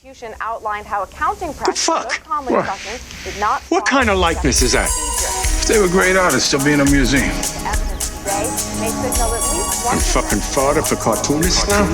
prosecution outlined how accounting practices fuck? of common What? discussions did not. What kind of likeness is that? If they were great artists, they'll be in a museum. Evidence today may signal at least one. I'm fucking fodder for cartoonists now.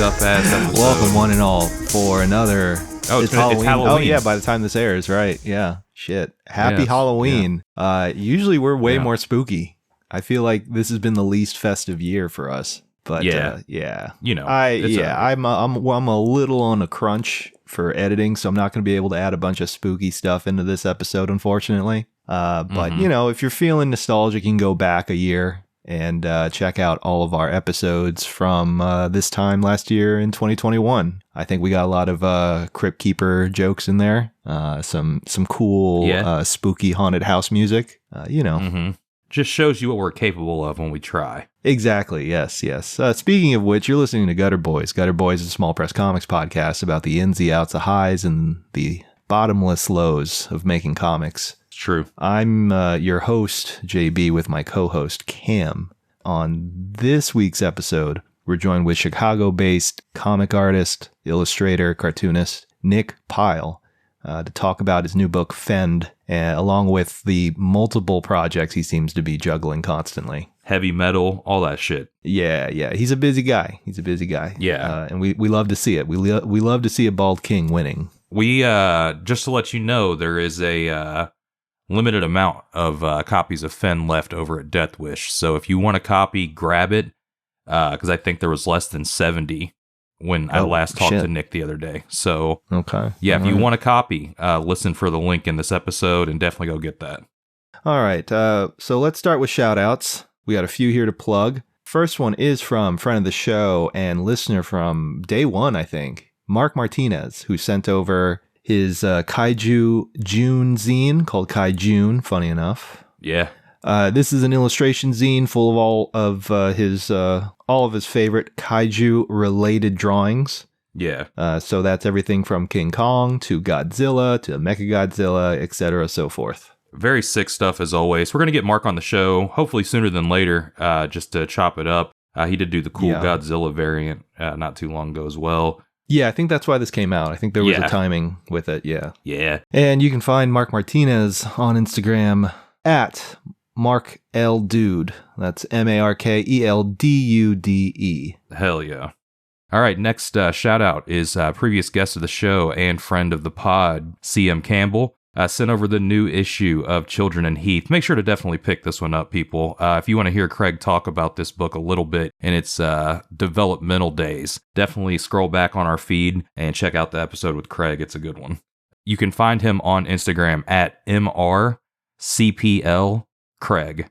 Up as welcome one and all for another. It's Halloween. Oh yeah, by the time this airs, right? Yeah, shit. Happy Halloween. Yeah. Usually we're way more spooky. I feel like this has been the least festive year for us. But you know, I'm a little on a crunch for editing, so I'm not going to be able to add a bunch of spooky stuff into this episode, unfortunately. But you know, if you're feeling nostalgic, you can go back a year and check out all of our episodes from this time last year in 2021. I think we got a lot of Crypt Keeper jokes in there, some cool spooky haunted house music, you know. Just shows you what we're capable of when we try. Exactly, yes. Speaking of which, you're listening to Gutter Boys. Gutter Boys is a small press comics podcast about the ins, the outs, the highs, and the bottomless lows of making comics. True. I'm your host, JB, with my co-host, Cam. On this week's episode, we're joined with Chicago-based comic artist, illustrator, cartoonist, Nick Pyle, to talk about his new book, Fend, along with the multiple projects he seems to be juggling constantly. Heavy metal, all that shit. Yeah. He's a busy guy. Yeah. And we love to see it. We love to see a bald king winning. We, just to let you know, there is a limited amount of copies of Fend left over at Deathwish. So if you want a copy, grab it, because I think there was less than 70 when I last talked to Nick the other day. So okay, if you want a copy, listen for the link in this episode and definitely go get that. All right, so let's start with shout outs. We got a few here to plug. First one is from friend of the show and listener from day one, I think, Mark Martinez, who sent over his Kaiju June zine called Kaijun, funny enough. Yeah. This is an illustration zine full of all of his favorite kaiju related drawings. Yeah. So that's everything from King Kong to Godzilla to Mechagodzilla, etc., so forth. Very sick stuff as always. We're going to get Mark on the show, hopefully sooner than later, just to chop it up. He did do the cool Godzilla variant not too long ago as well. Yeah, I think that's why this came out. I think there was a timing with it, yeah. Yeah. And you can find Mark Martinez on Instagram at Mark L. Dude. That's MarkEldude. Hell yeah. All right, next shout out is previous guest of the show and friend of the pod, CM Campbell. Sent over the new issue of Children in Heath. Make sure to definitely pick this one up, people. If you want to hear Craig talk about this book a little bit in its developmental days, definitely scroll back on our feed and check out the episode with Craig. It's a good one. You can find him on Instagram at MRCPL_Craig.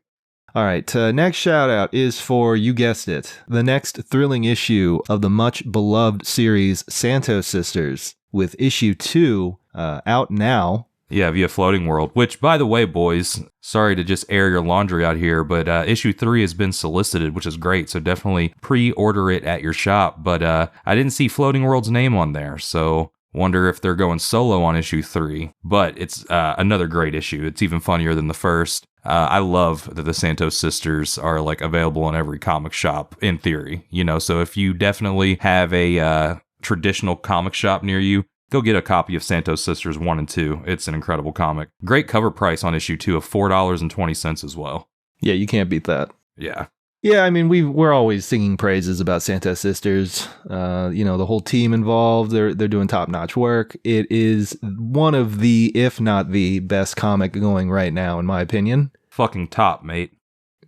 All right, next shout out is for, you guessed it, the next thrilling issue of the much beloved series Santos Sisters, with issue 2 out now. Yeah, via Floating World, which, by the way, boys, sorry to just air your laundry out here, but issue 3 has been solicited, which is great, so definitely pre-order it at your shop. But I didn't see Floating World's name on there, so wonder if they're going solo on issue 3. But it's another great issue. It's even funnier than the first. I love that the Santos Sisters are like available in every comic shop, in theory. You know, so if you definitely have a traditional comic shop near you, go get a copy of Santos Sisters 1 and 2. It's an incredible comic. Great cover price on issue 2 of $4.20 as well. Yeah, you can't beat that. Yeah. Yeah, I mean, we're always singing praises about Santos Sisters. You know, the whole team involved, they're doing top-notch work. It is one of the, if not the best comic going right now, in my opinion. fucking top, mate.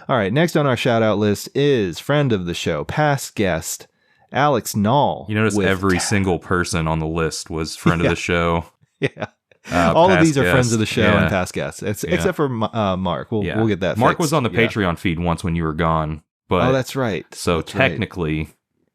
All right, next on our shout out list is friend of the show, past guest, Alex Knoll. You notice with every single person on the list was friend of the show. Yeah. All of these are friends guest. of the show and past guests, except for Mark. We'll get that Mark fixed. was on the Patreon feed once when you were gone. But that's right. So That's technically,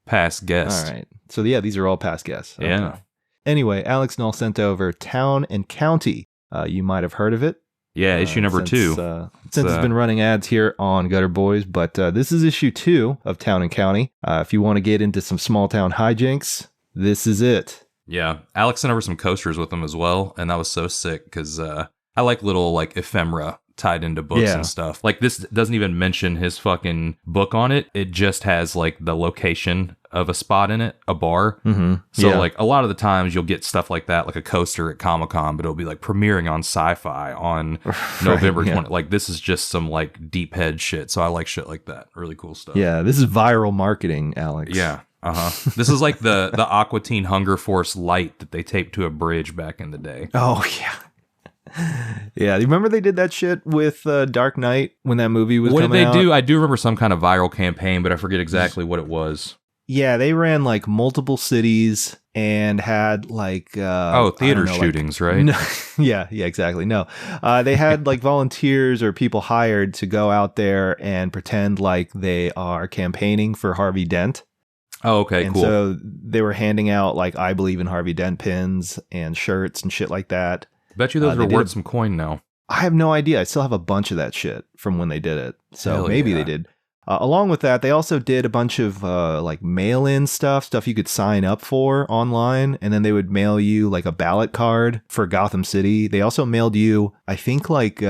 past guest. All right. So yeah, these are all past guests. Okay. Yeah. Anyway, Alex Knoll sent over Town and County. You might have heard of it. Yeah, issue number 2. Since it's been running ads here on Gutter Boys, but this is issue 2 of Town and County. If you want to get into some small town hijinks, this is it. Yeah, Alex sent over some coasters with them as well, and that was so sick because I like little like ephemera tied into books and stuff. Like this doesn't even mention his fucking book on it. It just has like the location of a spot in it, a bar. Mm-hmm. So like a lot of the times you'll get stuff like that, like a coaster at Comic-Con, but it'll be like premiering on Sci-Fi on November 20. Like this is just some like deep head shit. So I like shit like that. Really cool stuff. Yeah, this is viral marketing, Alex. Yeah. This is like the Aqua Teen Hunger Force light that they taped to a bridge back in the day. Oh yeah. Yeah, you remember they did that shit with Dark Knight when that movie was coming out? What did they do? I do remember some kind of viral campaign, but I forget exactly what it was. Yeah, they ran like multiple cities and had like theater shootings, right? No, yeah, exactly. No, they had like volunteers or people hired to go out there and pretend like they are campaigning for Harvey Dent. Oh, okay, and cool. So they were handing out like I believe in Harvey Dent pins and shirts and shit like that. Bet you those are worth some coin now. I have no idea. I still have a bunch of that shit from when they did it. So Hell maybe yeah. they did. Along with that, they also did a bunch of like mail-in stuff you could sign up for online, and then they would mail you like a ballot card for Gotham City. They also mailed you, I think, like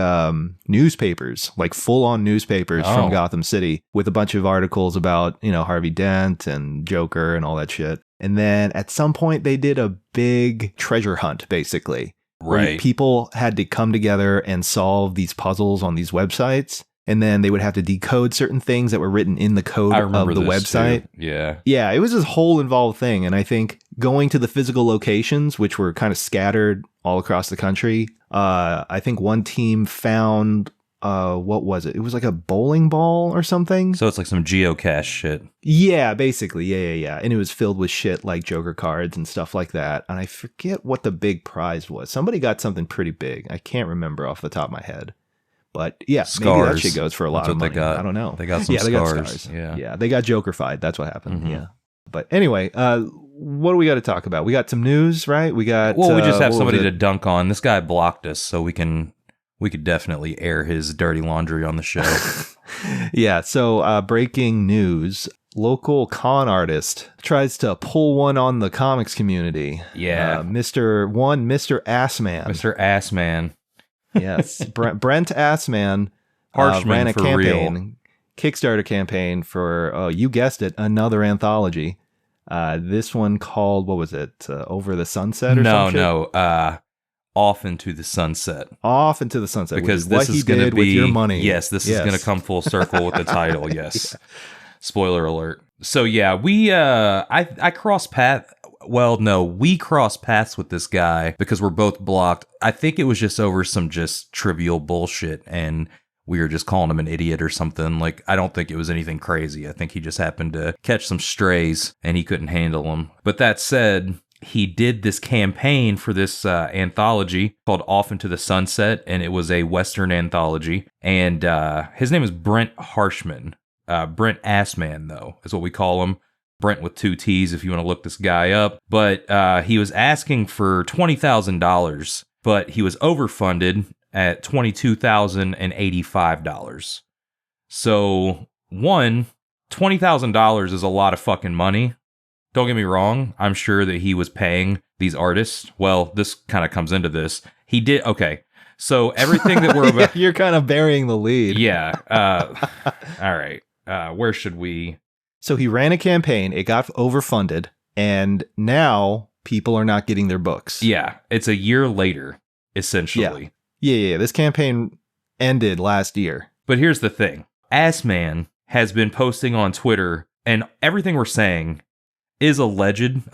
newspapers, like full-on newspapers from Gotham City with a bunch of articles about, Harvey Dent and Joker and all that shit. And then at some point, they did a big treasure hunt, basically. Right. People had to come together and solve these puzzles on these websites. And then they would have to decode certain things that were written in the code of the website. Too. Yeah. Yeah, it was this whole involved thing. And I think going to the physical locations, which were kind of scattered all across the country, I think one team found, what was it? It was like a bowling ball or something. So it's like some geocache shit. Yeah, basically. Yeah. And it was filled with shit like Joker cards and stuff like that. And I forget what the big prize was. Somebody got something pretty big. I can't remember off the top of my head. But yeah, maybe that shit goes for a lot of money. I don't know. They got some They scars. got scars. Yeah. Yeah, they got Joker-fied. That's what happened. Yeah. But anyway, what do we got to talk about? We got some news, right? We got. Well, we just have somebody to dunk on. This guy blocked us, so we could definitely air his dirty laundry on the show. Yeah. So breaking news. Local con artist tries to pull one on the comics community. Yeah. Mr. Assman. Mr. Assman. Yes, Brent Assman ran a campaign, Kickstarter campaign for, you guessed it, another anthology. This one called, what was it? Over the Sunset or something? No. Off into the Sunset. Off into the Sunset. Because this is going to be with your money. Yes, this is going to come full circle with the title. Yes. Yeah. Spoiler alert. So yeah, we I crossed paths. Well, no, we crossed paths with this guy because we're both blocked. I think it was just over some just trivial bullshit, and we were just calling him an idiot or something. Like, I don't think it was anything crazy. I think he just happened to catch some strays, and he couldn't handle them. But that said, he did this campaign for this anthology called Off Into the Sunset, and it was a Western anthology. And his name is Brent Harshman. Brent Assman, though, is what we call him. Brent with 2 T's if you want to look this guy up. But he was asking for $20,000, but he was overfunded at $22,085. So, $20,000 is a lot of fucking money. Don't get me wrong. I'm sure that he was paying these artists. Well, this kind of comes into this. He did. Okay. So everything that we're about. You're kind of burying the lead. Yeah. All right. Where should we? So he ran a campaign, it got overfunded, and now people are not getting their books. Yeah, it's a year later, essentially. Yeah. This campaign ended last year. But here's the thing. Assman has been posting on Twitter, and everything we're saying is alleged,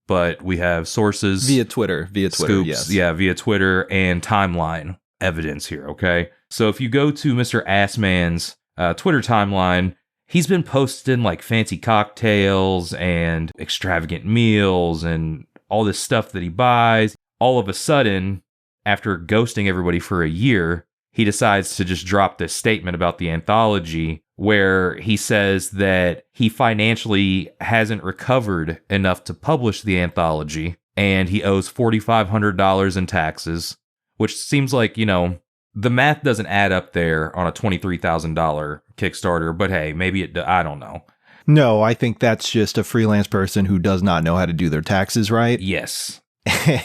but we have sources. Via Twitter, scoops, yes. Yeah, via Twitter and timeline. evidence here, okay? So if you go to Mr. Assman's Twitter timeline, he's been posting like fancy cocktails and extravagant meals and all this stuff that he buys. All of a sudden, after ghosting everybody for a year, he decides to just drop this statement about the anthology where he says that he financially hasn't recovered enough to publish the anthology and he owes $4,500 in taxes, which seems like, you know, the math doesn't add up there on a $23,000 Kickstarter, but hey, maybe I don't know. No, I think that's just a freelance person who does not know how to do their taxes right. Yes.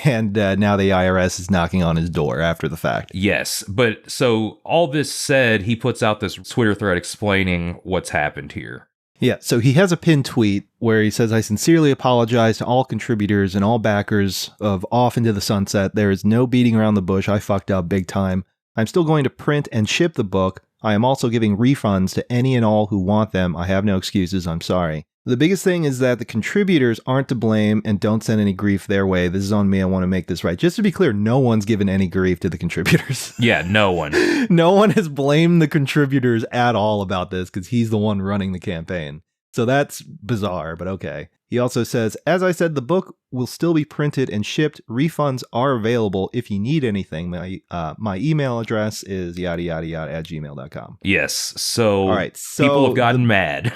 And now the IRS is knocking on his door after the fact. Yes. But so all this said, he puts out this Twitter thread explaining what's happened here. Yeah, so he has a pinned tweet where he says, I sincerely apologize to all contributors and all backers of Off Into the Sunset. There is no beating around the bush. I fucked up big time. I'm still going to print and ship the book. I am also giving refunds to any and all who want them. I have no excuses. I'm sorry. The biggest thing is that the contributors aren't to blame and don't send any grief their way. This is on me. I want to make this right. Just to be clear, no one's given any grief to the contributors. Yeah, no one. No one has blamed the contributors at all about this because he's the one running the campaign. So that's bizarre, but okay. He also says, as I said, the book will still be printed and shipped. Refunds are available if you need anything. My email address is yada yada yada at gmail.com. Yes. So, all right, so people have gotten mad.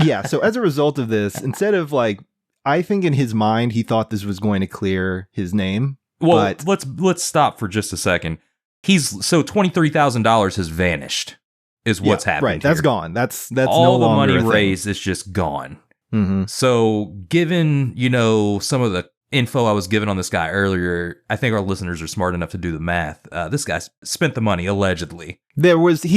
Yeah. So as a result of this, instead of like, I think in his mind, he thought this was going to clear his name. Well, let's stop for just a second. So $23,000 has vanished is what's happened. Right. That's here. Gone. That's all no the money longer a thing. raised is just gone. Mm-hmm. So given, you know, some of the info I was given on this guy earlier, I think our listeners are smart enough to do the math. This guy spent the money, allegedly. He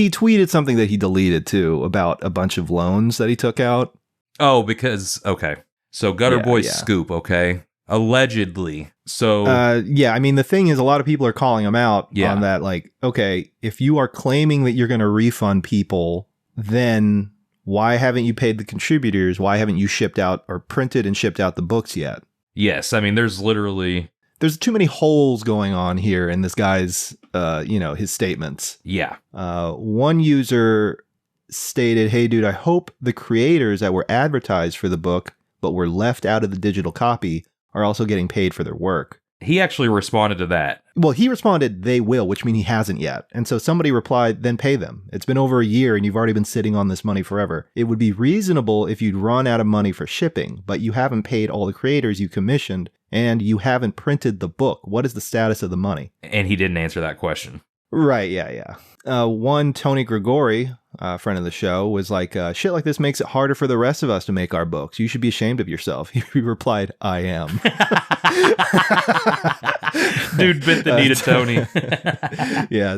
tweeted something that he deleted too about a bunch of loans that he took out. Oh, because, okay. So Gutter Boy's scoop, okay? Allegedly. So I mean, the thing is, a lot of people are calling him out on that. Like, okay, if you are claiming that you're going to refund people, then why haven't you paid the contributors? Why haven't you shipped out or printed and shipped out the books yet? Yes, I mean, there's too many holes going on here in this guy's, his statements. Yeah. One user stated, "Hey, dude, I hope the creators that were advertised for the book but were left out of the digital copy are also getting paid for their work." He actually responded to that. Well, he responded, "They will," which means he hasn't yet. And so somebody replied, "Then pay them. It's been over a year and you've already been sitting on this money forever. It would be reasonable if you'd run out of money for shipping, but you haven't paid all the creators you commissioned and you haven't printed the book. What is the status of the money?" And he didn't answer that question. Right, yeah. One, Tony Grigori, friend of the show, was like, shit like this makes it harder for the rest of us to make our books. You should be ashamed of yourself. He replied, "I am." Dude bit the knee to Tony. Yeah.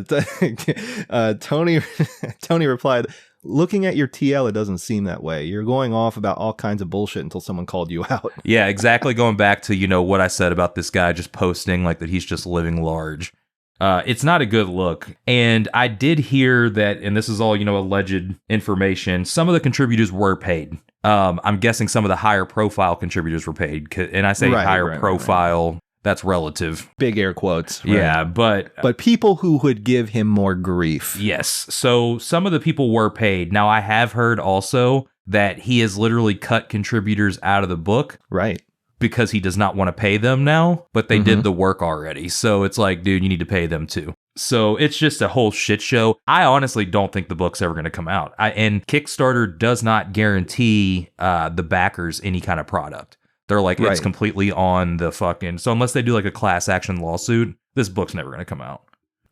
Tony replied, "Looking at your TL, it doesn't seem that way. You're going off about all kinds of bullshit until someone called you out." Yeah, exactly. Going back to, what I said about this guy just posting like that he's just living large. It's not a good look. And I did hear that, and this is all, alleged information, some of the contributors were paid. I'm guessing some of the higher profile contributors were paid. And I say higher profile, that's relative. Big air quotes. Right? Yeah, but people who would give him more grief. Yes. So some of the people were paid. Now, I have heard also that he has literally cut contributors out of the book. Right. Because he does not want to pay them now, but they did the work already. So it's like, dude, you need to pay them too. So it's just a whole shit show. I honestly don't think the book's ever going to come out. And Kickstarter does not guarantee the backers any kind of product. They're like, it's completely on the fucking... So unless they do like a class action lawsuit, this book's never going to come out.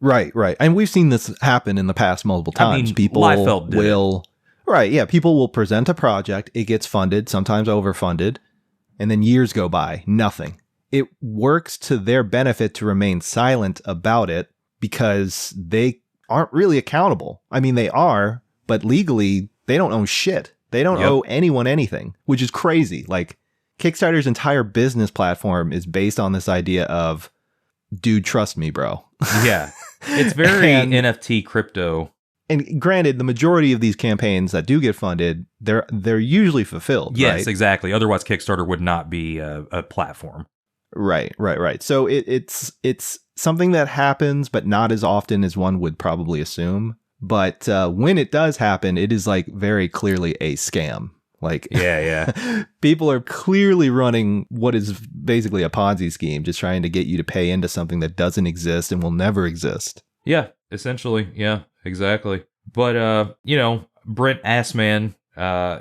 Right. And we've seen this happen in the past multiple times. I mean, people Liefeld did will... Right, yeah. People will present a project. It gets funded, sometimes overfunded. And then years go by, nothing. It works to their benefit to remain silent about it because they aren't really accountable. I mean, they are, but legally, they don't own shit. They don't owe anyone anything, which is crazy. Like, Kickstarter's entire business platform is based on this idea of, dude, trust me, bro. Yeah. It's very NFT crypto. And granted, the majority of these campaigns that do get funded, they're usually fulfilled. Yes, right? Exactly. Otherwise, Kickstarter would not be a platform. Right. So it's something that happens, but not as often as one would probably assume. But when it does happen, it is like very clearly a scam. Like, Yeah. people are clearly running what is basically a Ponzi scheme, just trying to get you to pay into something that doesn't exist and will never exist. Yeah, essentially. Yeah, exactly. But, Brent Assman,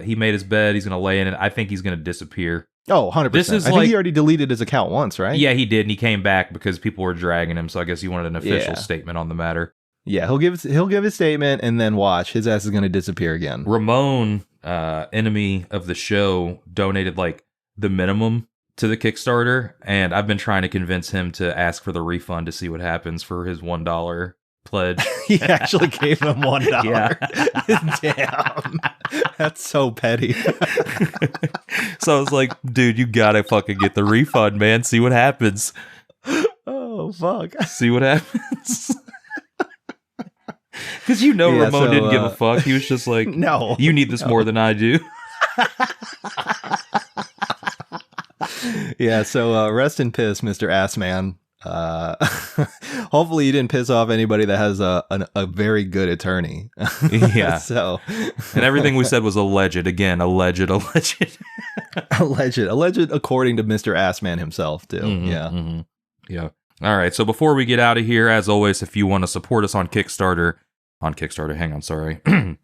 he made his bed. He's going to lay in it. I think he's going to disappear. Oh, 100%. This is I think like- he already deleted his account once, right? Yeah, he did, and he came back because people were dragging him, so I guess he wanted an official Yeah. statement on the matter. Yeah, he'll give his statement, and then watch. His ass is going to disappear again. Ramon, enemy of the show, donated like the minimum to the Kickstarter, and I've been trying to convince him to ask for the refund to see what happens for his $1 pledge. He actually gave him $1. Yeah. Damn. That's so petty. So I was like, dude, you gotta fucking get the refund, man. See what happens. Oh, fuck. See what happens. Because Yeah, Ramon so, didn't give a fuck. He was just like, No. you need this more than I do. Yeah, so rest in piss, Mr. Assman. Hopefully you didn't piss off anybody that has a very good attorney. Yeah. So And everything we said was alleged. Again, alleged. alleged according to Mr. Assman himself too. Yeah. Yeah. All right. So before we get out of here, as always, if you want to support us on Kickstarter, hang on, sorry. Yeah.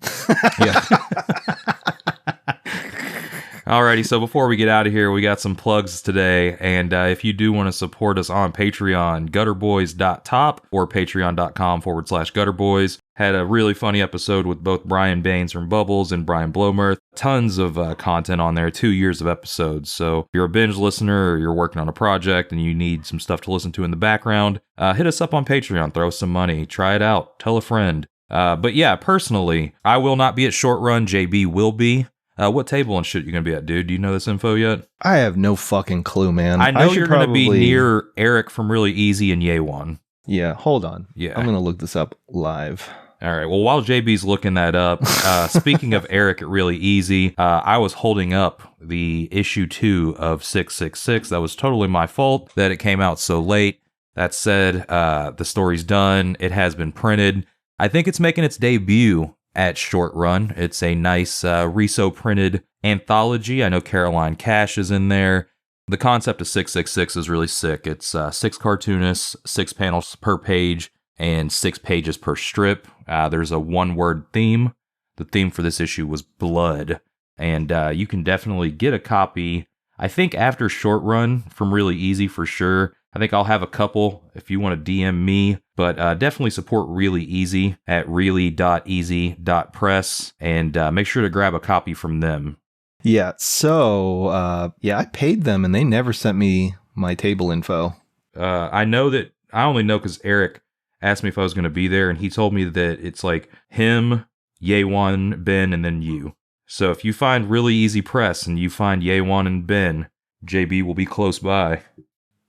Alrighty, so before we get out of here, we got some plugs today, and if you do want to support us on Patreon, gutterboys.top or patreon.com/gutterboys. Had a really funny episode with both Brian Baines from Bubbles and Brian Blomirth. Tons of content on there, 2 years of episodes. So if you're a binge listener or you're working on a project and you need some stuff to listen to in the background, hit us up on Patreon, throw some money, try it out, tell a friend. But yeah, personally, I will not be at Short Run, JB will be. What table and shit you gonna be at, dude? Do you know this info yet? I have no fucking clue, man. I know should you're gonna be near Eric from Really Easy and Yewan. Yeah, hold on. Yeah. I'm gonna look this up live. All right. Well, while JB's looking that up, speaking of Eric at Really Easy, I was holding up the issue 2 of 666. That was totally my fault that it came out so late. That said, the story's done. It has been printed. I think it's making its debut at Short Run. It's a nice Riso printed anthology. I know Caroline Cash is in there. The concept of 666 is really sick. It's 6 cartoonists, 6 panels per page, and 6 pages per strip. There's a one-word theme. The theme for this issue was blood, and you can definitely get a copy, I think, after Short Run from Really Easy for sure. I think I'll have a couple if you want to DM me, but definitely support Really Easy at really.easy.press, and make sure to grab a copy from them. Yeah, so I paid them and they never sent me my table info. I know that, I only know because Eric asked me if I was going to be there, and he told me that it's like him, Yewan, Ben, and then you. So if you find Really Easy Press and you find Yewan and Ben, JB will be close by.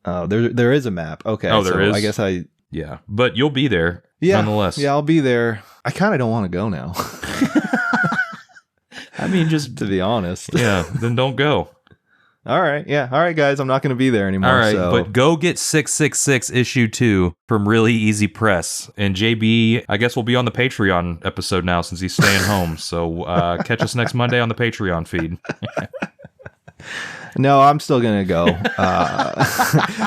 Oh, there is a map. Okay. Oh, there is? I guess Yeah, but you'll be there nonetheless. Yeah, I'll be there. I kind of don't want to go now. I mean, just to be honest. Yeah, then don't go. All right. Yeah. All right, guys. I'm not going to be there anymore. All right, so. but go get 666 issue 2 from Really Easy Press. And JB, I guess we'll be on the Patreon episode now since he's staying home. So catch us next Monday on the Patreon feed. No, I'm still going to go.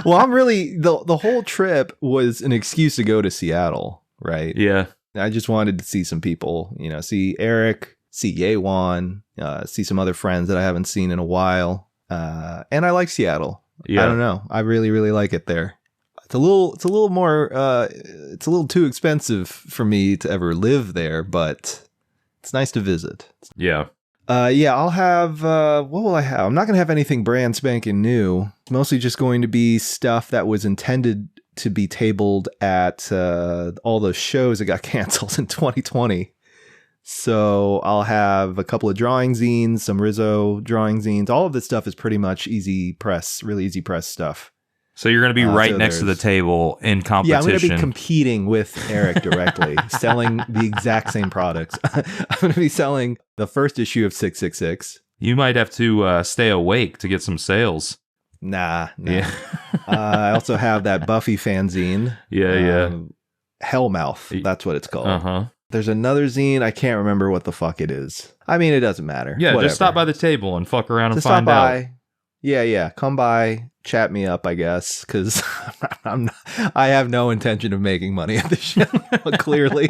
Well, I'm really, the whole trip was an excuse to go to Seattle, right? Yeah. I just wanted to see some people, see Eric, see Yewan, see some other friends that I haven't seen in a while. And I like Seattle. Yeah. I don't know. I really, really like it there. It's a little more, it's a little too expensive for me to ever live there, but it's nice to visit. Yeah. I'll have, what will I have? I'm not going to have anything brand spanking new. It's mostly just going to be stuff that was intended to be tabled at all those shows that got canceled in 2020. So I'll have a couple of drawing zines, some Rizzo drawing zines. All of this stuff is pretty much easy press, really easy press stuff. So you're going to be right next to the table in competition. Yeah, I'm going to be competing with Eric directly, selling the exact same products. I'm going to be selling the first issue of 666. You might have to stay awake to get some sales. Nah. Yeah. I also have that Buffy fanzine. Yeah. Hellmouth. That's what it's called. Uh-huh. There's another zine. I can't remember what the fuck it is. I mean, it doesn't matter. Yeah, Whatever. just stop by the table and fuck around and Just find stop out. by. Yeah. Come by, chat me up, I guess, because I have no intention of making money at this show, clearly.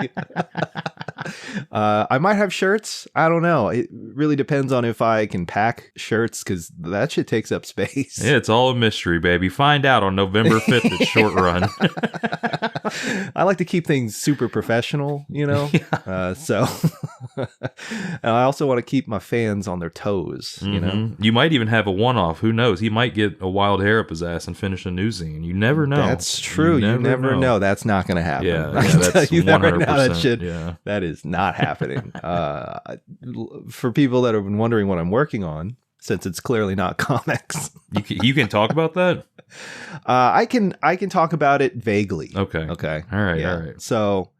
I might have shirts. I don't know. It really depends on if I can pack shirts, because that shit takes up space. Yeah, it's all a mystery, baby. Find out on November 5th at Short Run. I like to keep things super professional, you know? Yeah. And I also want to keep my fans on their toes, you know? You might even have a one-off. Who knows? He might get a wild hair up his ass and finish a new zine. You never know. That's true. You never know. That's not going to happen. Yeah, I can that's tell you that 100%. right now. Yeah. That is not happening. For people that have been wondering what I'm working on, since it's clearly not comics, You can talk about that? I can talk about it vaguely. Okay. All right. So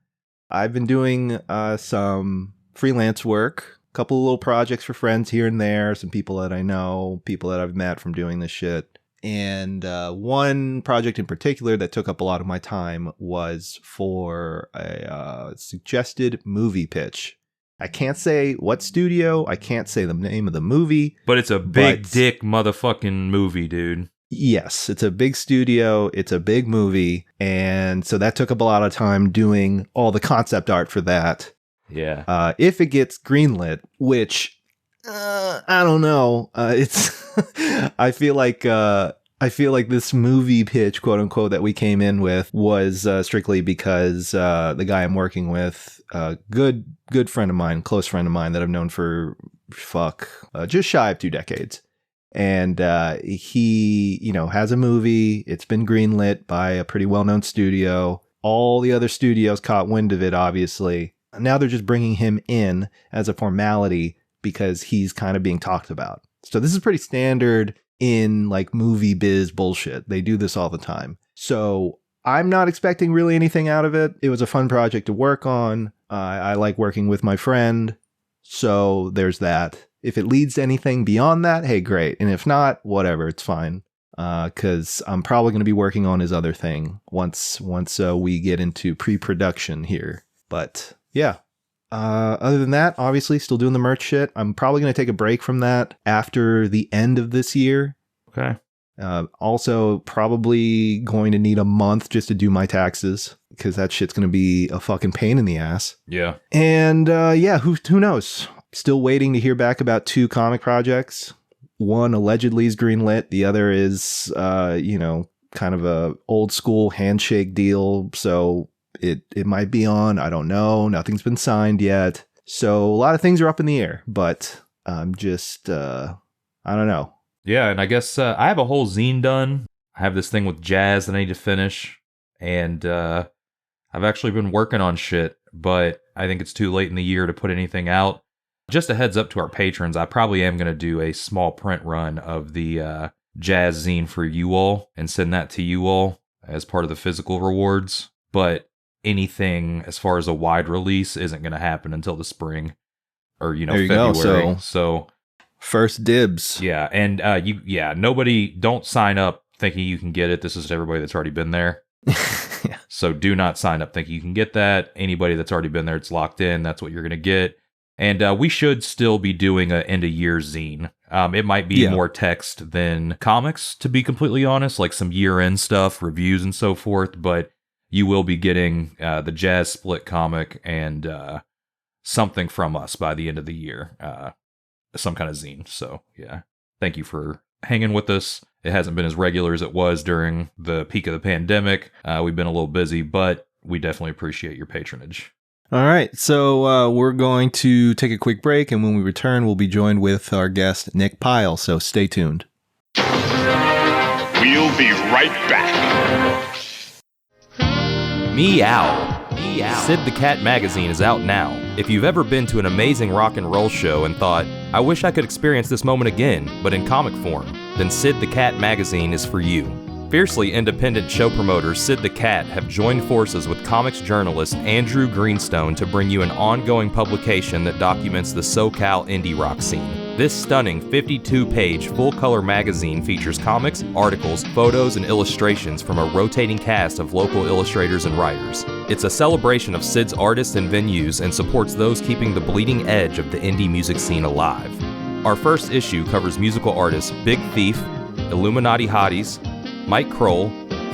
I've been doing some freelance work, a couple of little projects for friends here and there, some people that I know, people that I've met from doing this shit. And one project in particular that took up a lot of my time was for a suggested movie pitch. I can't say what studio, I can't say the name of the movie. But it's a big dick motherfucking movie, dude. Yes, it's a big studio, it's a big movie, and so that took up a lot of time doing all the concept art for that. Yeah. If it gets greenlit, which I don't know, it's I feel like this movie pitch, quote unquote, that we came in with was strictly because the guy I'm working with, good friend of mine, close friend of mine that I've known for just shy of 2 decades. And he, has a movie. It's been greenlit by a pretty well-known studio. All the other studios caught wind of it, obviously. Now they're just bringing him in as a formality because he's kind of being talked about. So this is pretty standard in like movie biz bullshit. They do this all the time. So I'm not expecting really anything out of it. It was a fun project to work on. I like working with my friend. So there's that. If it leads to anything beyond that, hey, great. And if not, whatever, it's fine. Because I'm probably going to be working on his other thing once we get into pre-production here. But yeah. Other than that, obviously, still doing the merch shit. I'm probably going to take a break from that after the end of this year. Okay. Also, probably going to need a month just to do my taxes, because that shit's going to be a fucking pain in the ass. Yeah. And who knows? Still waiting to hear back about 2 comic projects. One allegedly is greenlit. The other is, kind of a old school handshake deal. So it might be on. I don't know. Nothing's been signed yet. So a lot of things are up in the air. But I'm just, I don't know. Yeah, and I guess I have a whole zine done. I have this thing with jazz that I need to finish. And I've actually been working on shit, but I think it's too late in the year to put anything out. Just a heads up to our patrons, I probably am going to do a small print run of the jazz zine for you all and send that to you all as part of the physical rewards. But anything as far as a wide release isn't going to happen until the spring or, February. So first dibs. Yeah. And nobody, don't sign up thinking you can get it. This is everybody that's already been there. Yeah. So do not sign up thinking you can get that. Anybody that's already been there, it's locked in. That's what you're going to get. And we should still be doing an end-of-year zine. It might be more text than comics, to be completely honest, like some year-end stuff, reviews and so forth, but you will be getting the Jazz Split comic and something from us by the end of the year, some kind of zine. So, yeah, thank you for hanging with us. It hasn't been as regular as it was during the peak of the pandemic. We've been a little busy, but we definitely appreciate your patronage. All right, so we're going to take a quick break, and when we return, we'll be joined with our guest, Nick Pyle, so stay tuned. We'll be right back. Meow. Sid the Cat magazine is out now. If you've ever been to an amazing rock and roll show and thought, I wish I could experience this moment again, but in comic form, then Sid the Cat magazine is for you. Fiercely independent show promoters Sid the Cat have joined forces with comics journalist Andrew Greenstone to bring you an ongoing publication that documents the SoCal indie rock scene. This stunning 52-page full-color magazine features comics, articles, photos, and illustrations from a rotating cast of local illustrators and writers. It's a celebration of Sid's artists and venues and supports those keeping the bleeding edge of the indie music scene alive. Our first issue covers musical artists Big Thief, Illuminati Hotties, Mike Kroll,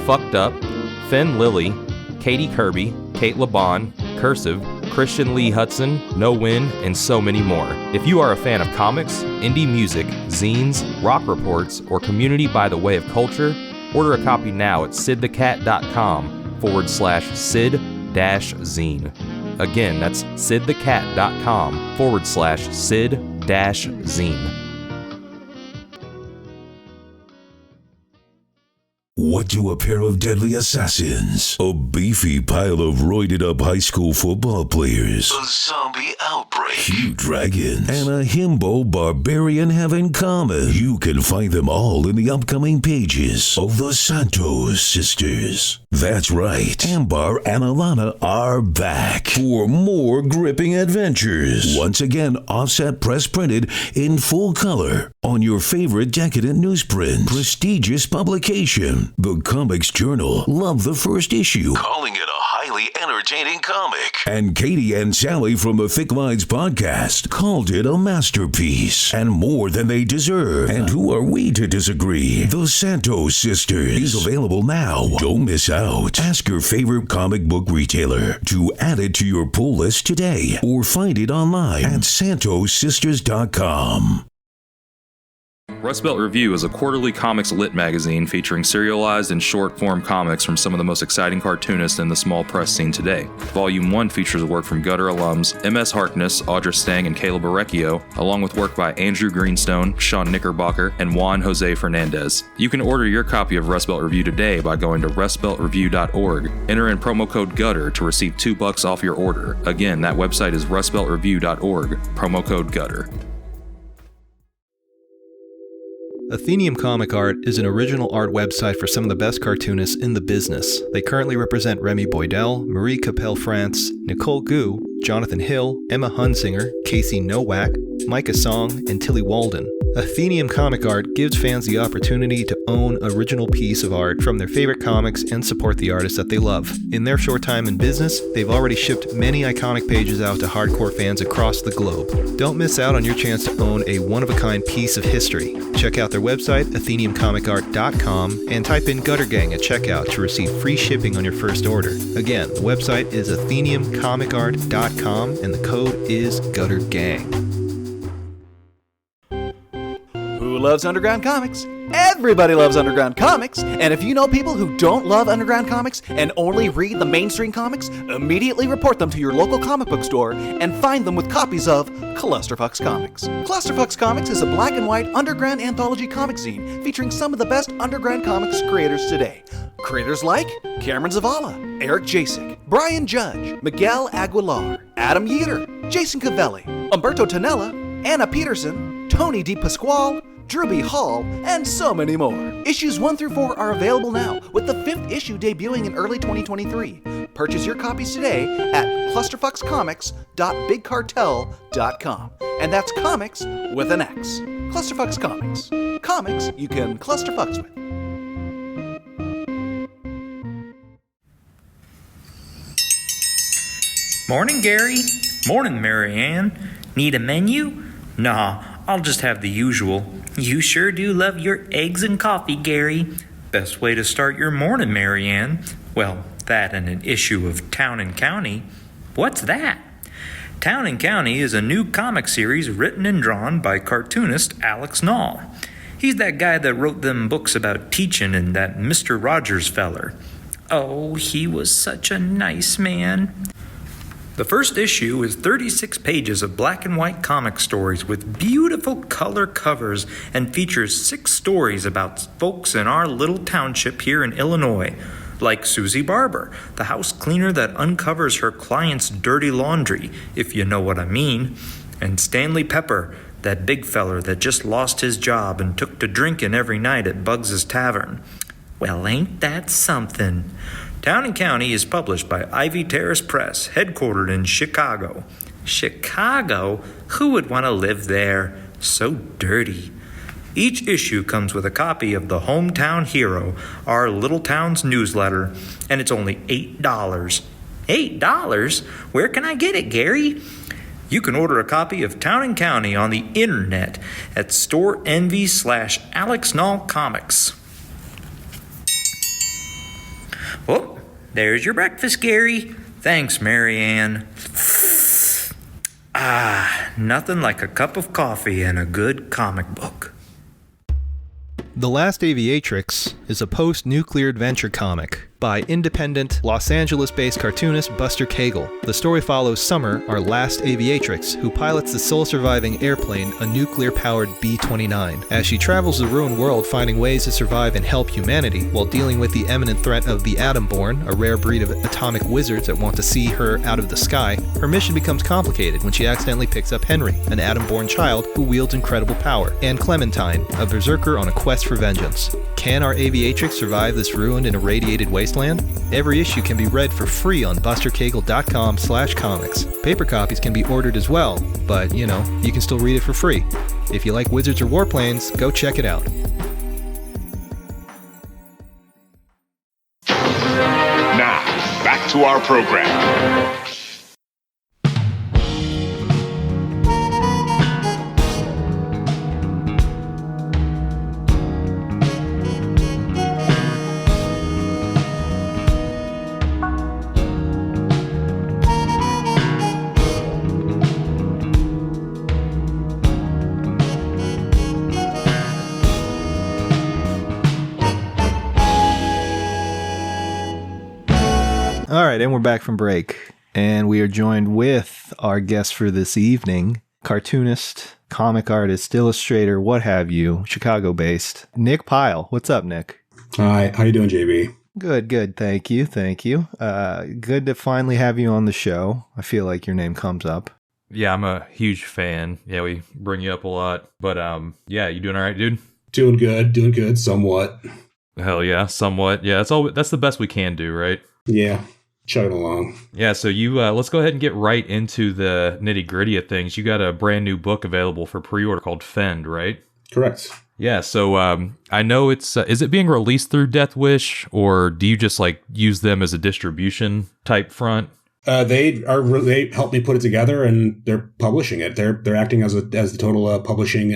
Fucked Up, Fend Lily, Katie Kirby, Kate LeBon, Cursive, Christian Lee Hudson, No Win, and so many more. If you are a fan of comics, indie music, zines, rock reports, or community by the way of culture, order a copy now at sidthecat.com/Sid-zine. Again, that's sidthecat.com/Sid-zine. What do a pair of deadly assassins, a beefy pile of roided-up high school football players, a zombie outbreak, cute dragons, and a himbo barbarian have in common? You can find them all in the upcoming pages of the Santos Sisters. That's right, Ambar and Alana are back for more gripping adventures. Once again, offset press printed in full color on your favorite decadent newsprint. Prestigious publication. The Comics Journal loved the first issue, calling it a highly entertaining comic. And Katie and Sally from the Thick Lines podcast called it a masterpiece and more than they deserve. And who are we to disagree? The Santos Sisters is available now. Don't miss out. Ask your favorite comic book retailer to add it to your pull list today or find it online at santossisters.com. Rust Belt Review is a quarterly comics lit magazine featuring serialized and short-form comics from some of the most exciting cartoonists in the small press scene today. Volume 1 features work from Gutter alums M.S. Harkness, Audra Stang, and Caleb Orecchio, along with work by Andrew Greenstone, Sean Knickerbocker, and Juan Jose Fernandez. You can order your copy of Rust Belt Review today by going to rustbeltreview.org. Enter in promo code GUTTER to receive $2 off your order. Again, that website is rustbeltreview.org, promo code GUTTER. Athenium Comic Art is an original art website for some of the best cartoonists in the business. They currently represent Remy Boydell, Marie Capelle-France, Nicole Gu, Jonathan Hill, Emma Hunsinger, Casey Nowak, Micah Song, and Tilly Walden. Athenium Comic Art gives fans the opportunity to own an original piece of art from their favorite comics and support the artists that they love. In their short time in business, they've already shipped many iconic pages out to hardcore fans across the globe. Don't miss out on your chance to own a one-of-a-kind piece of history. Check out their website, atheniumcomicart.com, and type in Gutter Gang at checkout to receive free shipping on your first order. Again, the website is atheniumcomicart.com, and the code is Gutter Gang. Who loves underground comics? Everybody loves underground comics, and if you know people who don't love underground comics and only read the mainstream comics, immediately report them to your local comic book store and find them with copies of Clusterfucks Comics. Clusterfucks Comics is a black and white underground anthology comic zine featuring some of the best underground comics creators today. Creators like Cameron Zavala, Eric Jasek, Brian Judge, Miguel Aguilar, Adam Yeater, Jason Cavelli, Umberto Tonella, Anna Peterson, Tony DePasquale, Drew B. Hall, and so many more. Issues 1 through 4 are available now, with the 5th issue debuting in early 2023. Purchase your copies today at clusterfuckscomics.bigcartel.com. And that's comics with an X. Clusterfucks Comics. Comics you can clusterfucks with. Morning, Gary. Morning, Marianne. Need a menu? Nah, I'll just have the usual. You sure do love your eggs and coffee, Gary. Best way to start your morning, Marianne. Well, that and an issue of Town and County. What's that? Town and County is a new comic series written and drawn by cartoonist Alex Nall. He's that guy that wrote them books about teaching and that Mr. Rogers feller. Oh, he was such a nice man. The first issue is 36 pages of black and white comic stories with beautiful color covers and features 6 stories about folks in our little township here in Illinois, like Susie Barber, the house cleaner that uncovers her client's dirty laundry, if you know what I mean, and Stanley Pepper, that big feller that just lost his job and took to drinking every night at Bugs's Tavern. Well, ain't that something? Town and County is published by Ivy Terrace Press, headquartered in Chicago. Chicago? Who would want to live there? So dirty. Each issue comes with a copy of the Hometown Hero, our little town's newsletter, and it's only $8. $8? Where can I get it, Gary? You can order a copy of Town and County on the internet at storeenvy/AlexNallComics. Oh, there's your breakfast, Gary. Thanks, Mary Ann. Nothing like a cup of coffee and a good comic book. The Last Aviatrix is a post-nuclear adventure comic by independent, Los Angeles-based cartoonist Buster Cagle. The story follows Summer, our last aviatrix, who pilots the sole-surviving airplane, a nuclear-powered B-29, as she travels the ruined world finding ways to survive and help humanity while dealing with the imminent threat of the Atom-born, a rare breed of atomic wizards that want to see her out of the sky. Her mission becomes complicated when she accidentally picks up Henry, an Atom-born child who wields incredible power, and Clementine, a berserker on a quest for vengeance. Can our aviatrix survive this ruined and irradiated wasteland? Every issue can be read for free on bustercagle.com/comics. Paper copies can be ordered as well, but, you can still read it for free. If you like wizards or warplanes, go check it out. Now, back to our program. All right, and we're back from break, and we are joined with our guest for this evening, cartoonist, comic artist, illustrator, what have you, Chicago-based, Nick Pyle. What's up, Nick? Hi, how you doing, JB? Good. Thank you. Good to finally have you on the show. I feel like your name comes up. Yeah, I'm a huge fan. Yeah, we bring you up a lot. But yeah, you doing all right, dude? Doing good, somewhat. Hell yeah, somewhat. Yeah, that's the best we can do, right? Yeah, chugging along. Yeah, so you let's go ahead and get right into the nitty-gritty of things. You got a brand new book available for pre-order called Fend, right? Correct. Yeah, so I know it's is it being released through Deathwish, or do you just like use them as a distribution type front? They helped me put it together, and they're publishing it. They're acting as the total publishing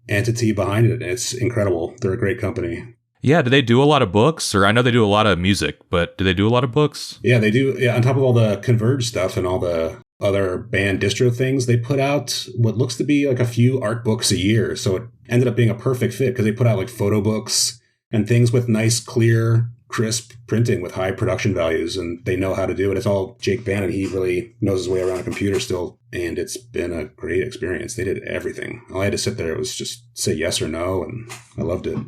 entity behind it. It's incredible. They're a great company. Yeah, do they do a lot of books? Or I know they do a lot of music, but do they do a lot of books? Yeah, they do. Yeah, on top of all the Converge stuff and all the other band distro things, they put out what looks to be like a few art books a year. So it ended up being a perfect fit because they put out like photo books and things with nice, clear, crisp printing with high production values. And they know how to do it. It's all Jake Bannon. He really knows his way around a computer still. And it's been a great experience. They did everything. All I had to sit there was just say yes or no. And I loved it.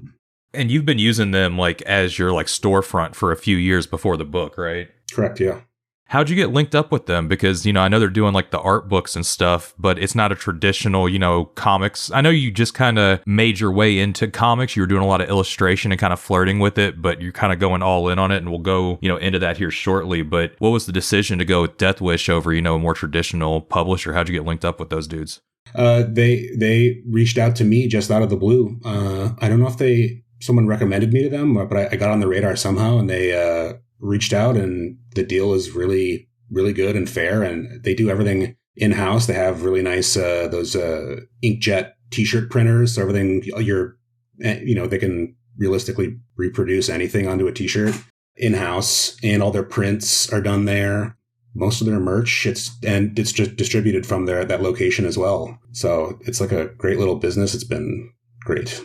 And you've been using them like as your like storefront for a few years before the book, right? Correct, yeah. How'd you get linked up with them? Because, I know they're doing like the art books and stuff, but it's not a traditional, comics. I know you just kind of made your way into comics. You were doing a lot of illustration and kind of flirting with it, but you're kind of going all in on it, and we'll go, into that here shortly. But what was the decision to go with Deathwish over, a more traditional publisher? How'd you get linked up with those dudes? They reached out to me just out of the blue. I don't know if someone recommended me to them, but I got on the radar somehow, and they reached out, and the deal is really, really good and fair. And they do everything in-house. They have really nice, those inkjet t-shirt printers. So everything they can realistically reproduce anything onto a t-shirt in-house, and all their prints are done there. Most of their merch, it's just distributed from that location as well. So it's like a great little business. It's been great.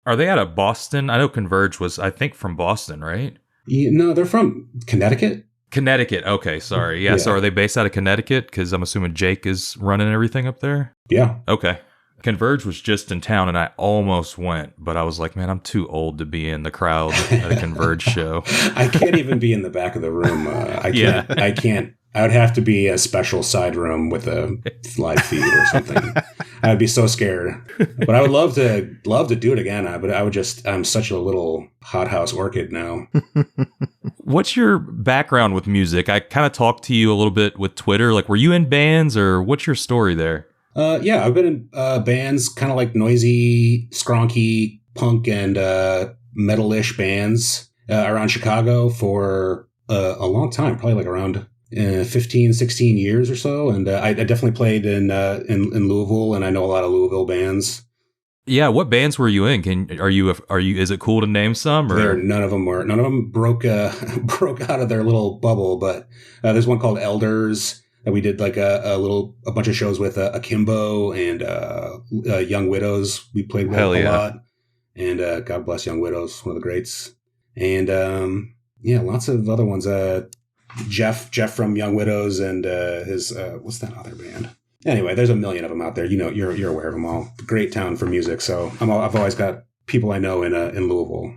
Are they out of Boston? I know Converge was, I think, from Boston, right? No, they're from Connecticut. Connecticut. Okay, sorry. Yeah, so are they based out of Connecticut? Because I'm assuming Jake is running everything up there? Yeah. Okay. Converge was just in town, and I almost went, but I was like, man, I'm too old to be in the crowd at a Converge show. I can't even be in the back of the room. I can't. I would have to be a special side room with a live feed or something. I would be so scared. But I would love to do it again. But I'm such a little hothouse orchid now. What's your background with music? I kind of talked to you a little bit with Twitter. Like, were you in bands, or what's your story there? Yeah, I've been in bands, kind of like noisy, skronky, punk and metal-ish bands around Chicago for a long time, probably like around 15, 16 years or so. And I definitely played in Louisville, and I know a lot of Louisville bands. Yeah, what bands were you in? Are you? Is it cool to name some? Or None of them broke broke out of their little bubble. But there's one called Elders that we did like a bunch of shows with Akimbo and Young Widows. We played with a lot, and God bless Young Widows, one of the greats. And lots of other ones. Jeff from Young Widows and his what's that other band? Anyway, there's a million of them out there. You know, you're aware of them all. Great town for music. So I've always got people I know in Louisville.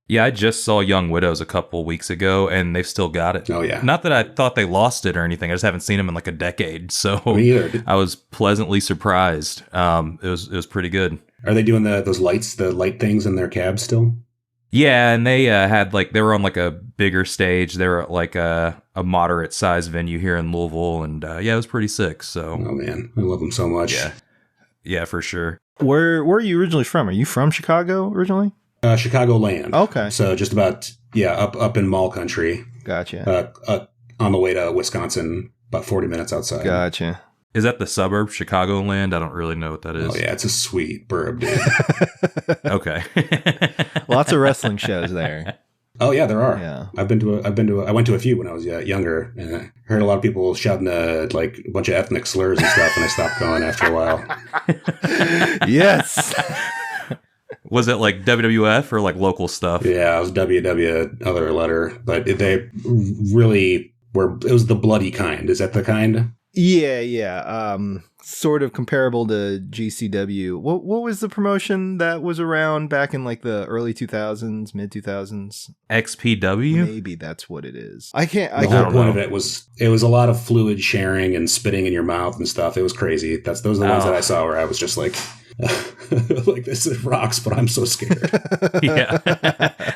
Yeah, I just saw Young Widows a couple weeks ago, and they've still got it. Oh yeah. Not that I thought they lost it or anything. I just haven't seen them in like a decade. So Me either. I was pleasantly surprised. It was pretty good. Are they doing those lights, the light things in their cabs still? Yeah, and they they were on like a bigger stage. They were at like a moderate size venue here in Louisville, and it was pretty sick. So, oh man, I love them so much. Yeah, for sure. Where are you originally from? Are you from Chicago originally? Chicagoland. Okay, so just about up in Mall Country. Gotcha. On the way to Wisconsin, about 40 minutes outside. Gotcha. Is that the suburb Chicagoland? I don't really know what that is. Oh yeah, it's a sweet burb, dude. Okay. Lots of wrestling shows there. Oh yeah, there are. Yeah. I went to a few when I was younger, and I heard a lot of people shouting like a bunch of ethnic slurs and stuff, and I stopped going after a while. Yes. Was it like WWF or like local stuff? Yeah, it was WW other letter, but they really were. It was the bloody kind. Is that the kind? Yeah. Sort of comparable to GCW. What was the promotion that was around back in like the early 2000s, mid 2000s? XPW? Maybe that's what it is. The whole point of it was a lot of fluid sharing and spitting in your mouth and stuff. It was crazy. Those are the ones that I saw where I was just like, like this rocks, but I'm so scared. Yeah.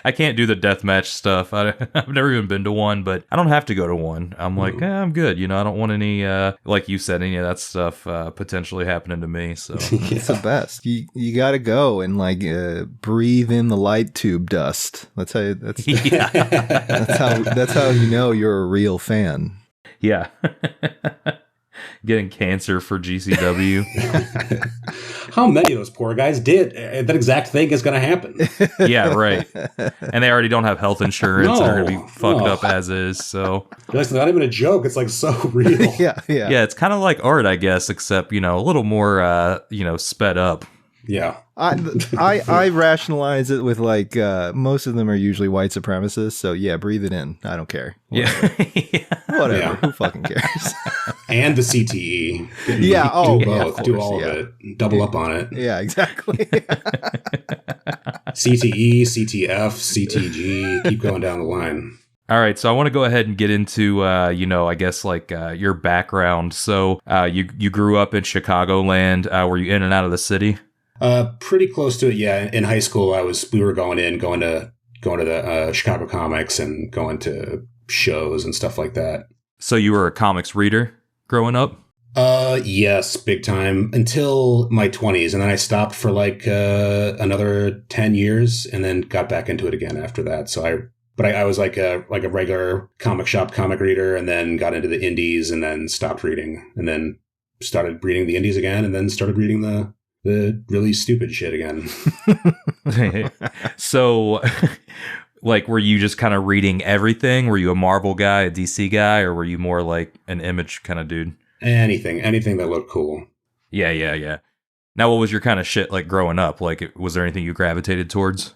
I can't do the deathmatch stuff. I've never even been to one, but I don't have to go to one. I'm like, I'm good. You know, I don't want any, like you said, any of that stuff potentially happening to me. So it's the best. You got to go and like breathe in the light tube dust. That's how. That's how you know you're a real fan. Yeah. Getting cancer for GCW. How many of those poor guys did? That exact thing is going to happen. Yeah, right. And they already don't have health insurance. They're going to be fucked up as is. So it's not even a joke. It's like so real. Yeah. Yeah, it's kind of like art, I guess, except, a little more, sped up. Yeah. I rationalize it with like most of them are usually white supremacists, so yeah, breathe it in. I don't care. Whatever. Yeah. Whatever. Yeah. Who fucking cares? And the CTE. Yeah. Oh, do both. yeah, Do all of it. Double up on it. Yeah, exactly. CTE, CTF, CTG. Keep going down the line. All right, so I want to go ahead and get into, I guess like your background. So you grew up in Chicagoland. Were you in and out of the city? Pretty close to it. Yeah. In high school, we were going to the Chicago comics and going to shows and stuff like that. So you were a comics reader growing up? Yes, big time until my 20s. And then I stopped for like, another 10 years and then got back into it again after that. So I was like a regular comic shop comic reader and then got into the indies and then stopped reading and then started reading the indies again and then started reading the really stupid shit again. So, like, were you just kind of reading everything? Were you a Marvel guy, a DC guy, or were you more like an Image kind of dude? Anything that looked cool. Yeah. Now, what was your kind of shit like growing up? Like, was there anything you gravitated towards?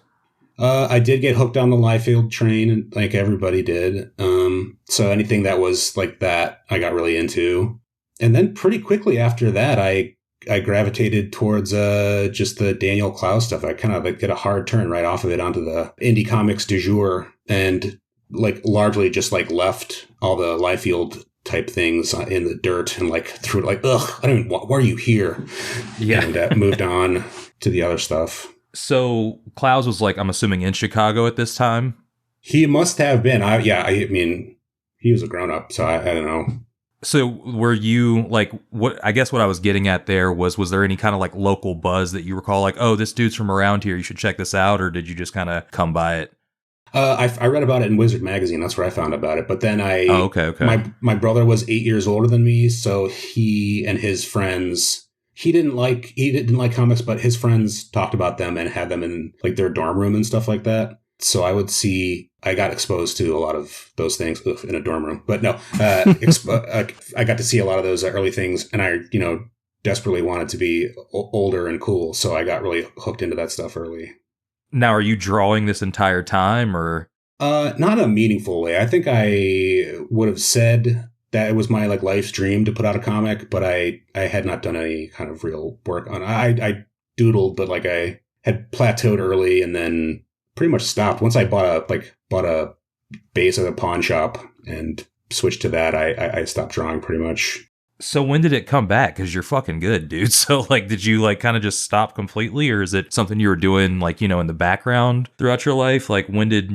I did get hooked on the Liefeld train, like everybody did. So anything that was like that, I got really into. And then pretty quickly after that, I gravitated towards just the Daniel Clowes stuff. I kind of like get a hard turn right off of it onto the indie comics du jour, and like largely just like left all the Liefeld type things in the dirt and like threw it like, ugh, I don't even why are you here? Yeah, and moved on to the other stuff. So Clowes was like, I'm assuming in Chicago at this time. He must have been. I mean, he was a grown up, so I don't know. So were you like, what, I guess what I was getting at there was there any kind of like local buzz that you recall, like, oh, this dude's from around here, you should check this out? Or did you just kind of come by it? I read about it in Wizard Magazine. That's where I found about it. But then okay. My brother was 8 years older than me, so he and his friends, he didn't like comics, but his friends talked about them and had them in like their dorm room and stuff like that. So I got exposed to a lot of those things in a dorm room. But no, I got to see a lot of those early things, and I, desperately wanted to be older and cool. So I got really hooked into that stuff early. Now, are you drawing this entire time, or? Not in a meaningful way. I think I would have said that it was my like life's dream to put out a comic, but I had not done any kind of real work on it. I doodled, but like I had plateaued early and then pretty much stopped. Once I bought a base at a pawn shop and switched to that, I stopped drawing pretty much. So when did it come back? Because you're fucking good, dude. So like, did you like kind of just stop completely, or is it something you were doing like, in the background throughout your life? Like when did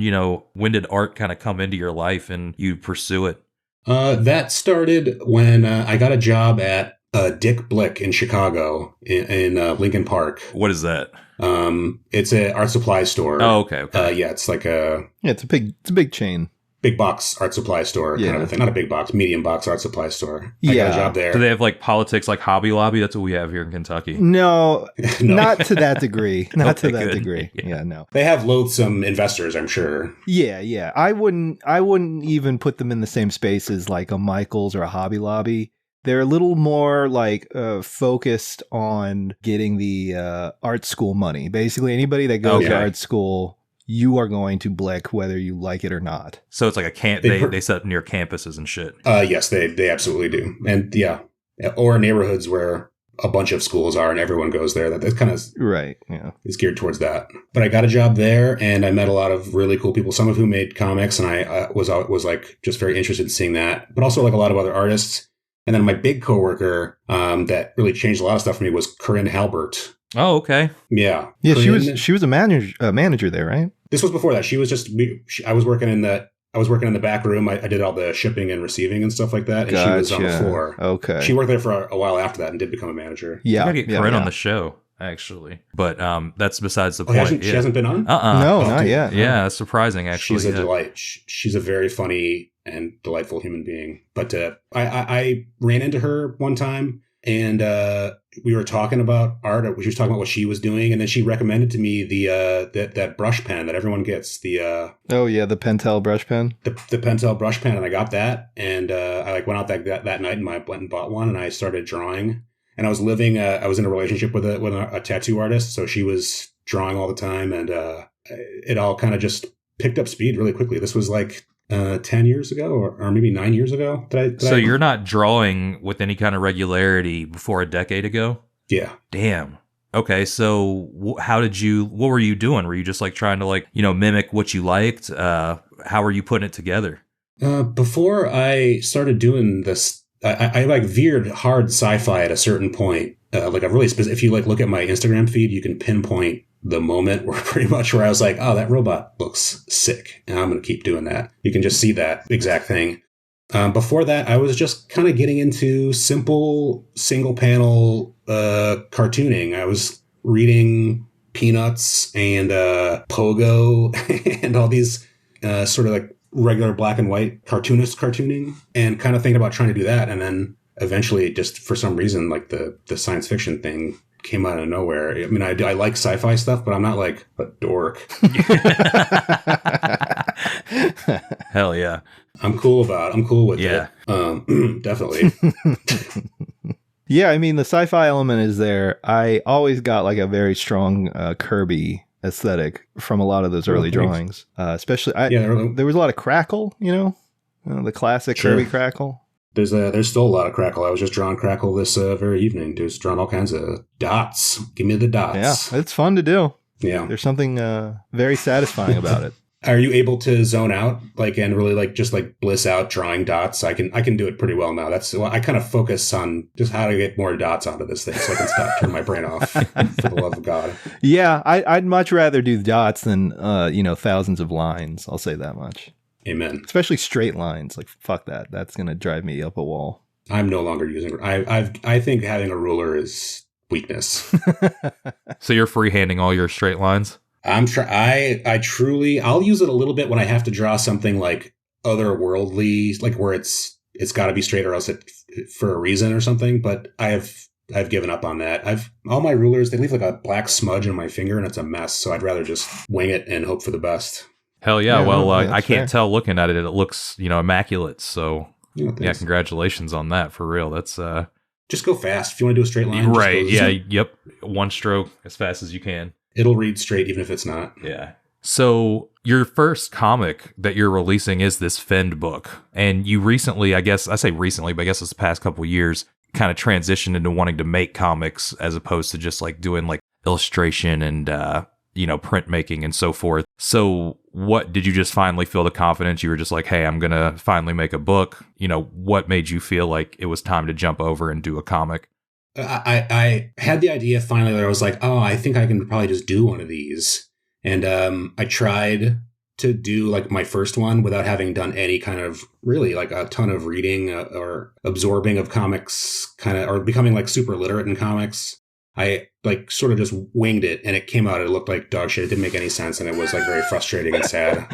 art kind of come into your life and you pursue it? That started when I got a job at Dick Blick in Chicago in Lincoln Park. What is that? It's an art supply store. Oh, okay. Yeah, it's like it's a big chain. Big box art supply store kind of a thing. Not a big box, medium box art supply store. I got a job there. Do they have like politics like Hobby Lobby? That's what we have here in Kentucky. No. Not to that degree. Not Okay, to that good. degree. Yeah. Yeah, no. They have loathsome investors, I'm sure. Yeah. I wouldn't even put them in the same space as like a Michaels or a Hobby Lobby. They're a little more like focused on getting the art school money. Basically, anybody that goes to art school, you are going to Blick whether you like it or not. So it's like a camp. They set up near campuses and shit. Yes, they absolutely do. And yeah, or neighborhoods where a bunch of schools are and everyone goes there. That kind of right. Yeah, is geared towards that. But I got a job there, and I met a lot of really cool people. Some of whom made comics, and I was like just very interested in seeing that. But also like a lot of other artists. And then my big coworker that really changed a lot of stuff for me was Corinne Halbert. Oh, okay. Yeah. Corinne, she was a manager there, right? This was before that. She was just I was working in the back room. I did all the shipping and receiving and stuff like that. And she was on the floor. Okay. She worked there for a while after that and did become a manager. Yeah. I gotta get Corinne on the show, actually. But that's besides the point. She hasn't been on? No, not yet. Yeah, that's surprising, actually. She's a delight. She's a very funny and delightful human being. But I ran into her one time, and we were talking about art. She was talking about what she was doing, and then she recommended to me that brush pen that everyone gets. The Pentel brush pen. The Pentel brush pen, and I got that, and I like went out that night and I went and bought one, and I started drawing. And I was in a relationship with a tattoo artist, so she was drawing all the time, and it all kind of just picked up speed really quickly. This was like 10 years ago or maybe 9 years ago. You're not drawing with any kind of regularity before a decade ago? Yeah. Damn. Okay, so what were you doing? Were you just like trying to like, mimic what you liked? How were you putting it together? Before I started doing this, I like veered hard sci-fi at a certain point. Like a really specific, if you like look at my Instagram feed, you can pinpoint the moment where I was like, oh, that robot looks sick, and I'm going to keep doing that. You can just see that exact thing. Before that, I was just kind of getting into simple single panel cartooning. I was reading Peanuts and Pogo and all these sort of like regular black and white cartooning, and kind of thinking about trying to do that. And then eventually, just for some reason, like the science fiction thing came out of nowhere. I mean, I like sci-fi stuff, but I'm not like a dork. Hell yeah. I'm cool with it. Definitely. Yeah, I mean, the sci-fi element is there. I always got like a very strong Kirby aesthetic from a lot of those early drawings. Especially, there was a lot of crackle, the classic Kirby crackle. There's still a lot of crackle. I was just drawing crackle this very evening. Just drawing all kinds of dots. Give me the dots. Yeah, it's fun to do. Yeah. There's something very satisfying about it. Are you able to zone out and really just bliss out drawing dots? I can do it pretty well now. I kind of focus on just how to get more dots onto this thing so I can turn my brain off, for the love of God. Yeah, I'd much rather do dots than thousands of lines. I'll say that much. Amen. Especially straight lines. Like, fuck that. That's going to drive me up a wall. I'm no longer using. I think having a ruler is weakness. So you're freehanding all your straight lines? I'm sure I truly I'll use it a little bit when I have to draw something like otherworldly, like where it's got to be straight or else it for a reason or something. But I've given up on that. All my rulers, they leave like a black smudge on my finger and it's a mess. So I'd rather just wing it and hope for the best. Hell yeah. Yeah, Well, no, I that's can't fair. tell looking at it. It looks, immaculate. So yeah, Thanks. congratulations on that for real. That's Just go fast. If you want to do a straight line, right. just go Yeah. zip. Yep. One stroke as fast as you can. It'll read straight even if it's not. Yeah. So your first comic that you're releasing is this Fend book. And you recently, I say recently, but I guess it's the past couple of years, kind of transitioned into wanting to make comics as opposed to just like doing like illustration and, printmaking and so forth. So what did you just finally feel the confidence? You were just like, hey, I'm going to finally make a book. What made you feel like it was time to jump over and do a comic? I had the idea finally that I was like, oh, I think I can probably just do one of these. And I tried to do like my first one without having done any kind of really like a ton of reading or absorbing of comics or becoming like super literate in comics. I like sort of just winged it and it came out. It looked like dog shit. It didn't make any sense. And it was like very frustrating and sad.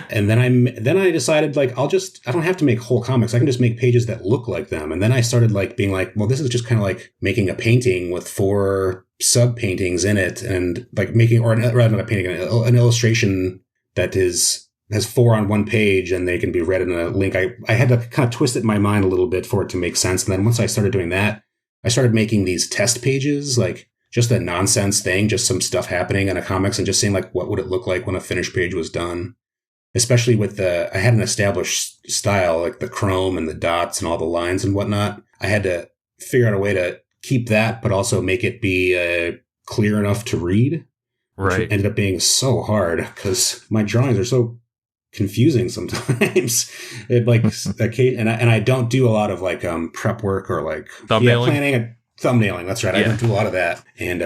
And then I decided like, I don't have to make whole comics. I can just make pages that look like them. And then I started like being like, well, this is just kind of like making a painting with 4 sub paintings in it and like making, or rather not a painting, an illustration that has 4 on one page and they can be read in a link. I had to kind of twist it in my mind a little bit for it to make sense. And then once I started doing that, I started making these test pages, like just a nonsense thing, just some stuff happening in a comics and just seeing like, what would it look like when a finished page was done? Especially with I had an established style, like the chrome and the dots and all the lines and whatnot. I had to figure out a way to keep that, but also make it be clear enough to read. Right. Which ended up being so hard because my drawings are so confusing sometimes. And I don't do a lot of like prep work or like thumbnailing. Planning and thumbnailing. That's right. I don't do a lot of that. And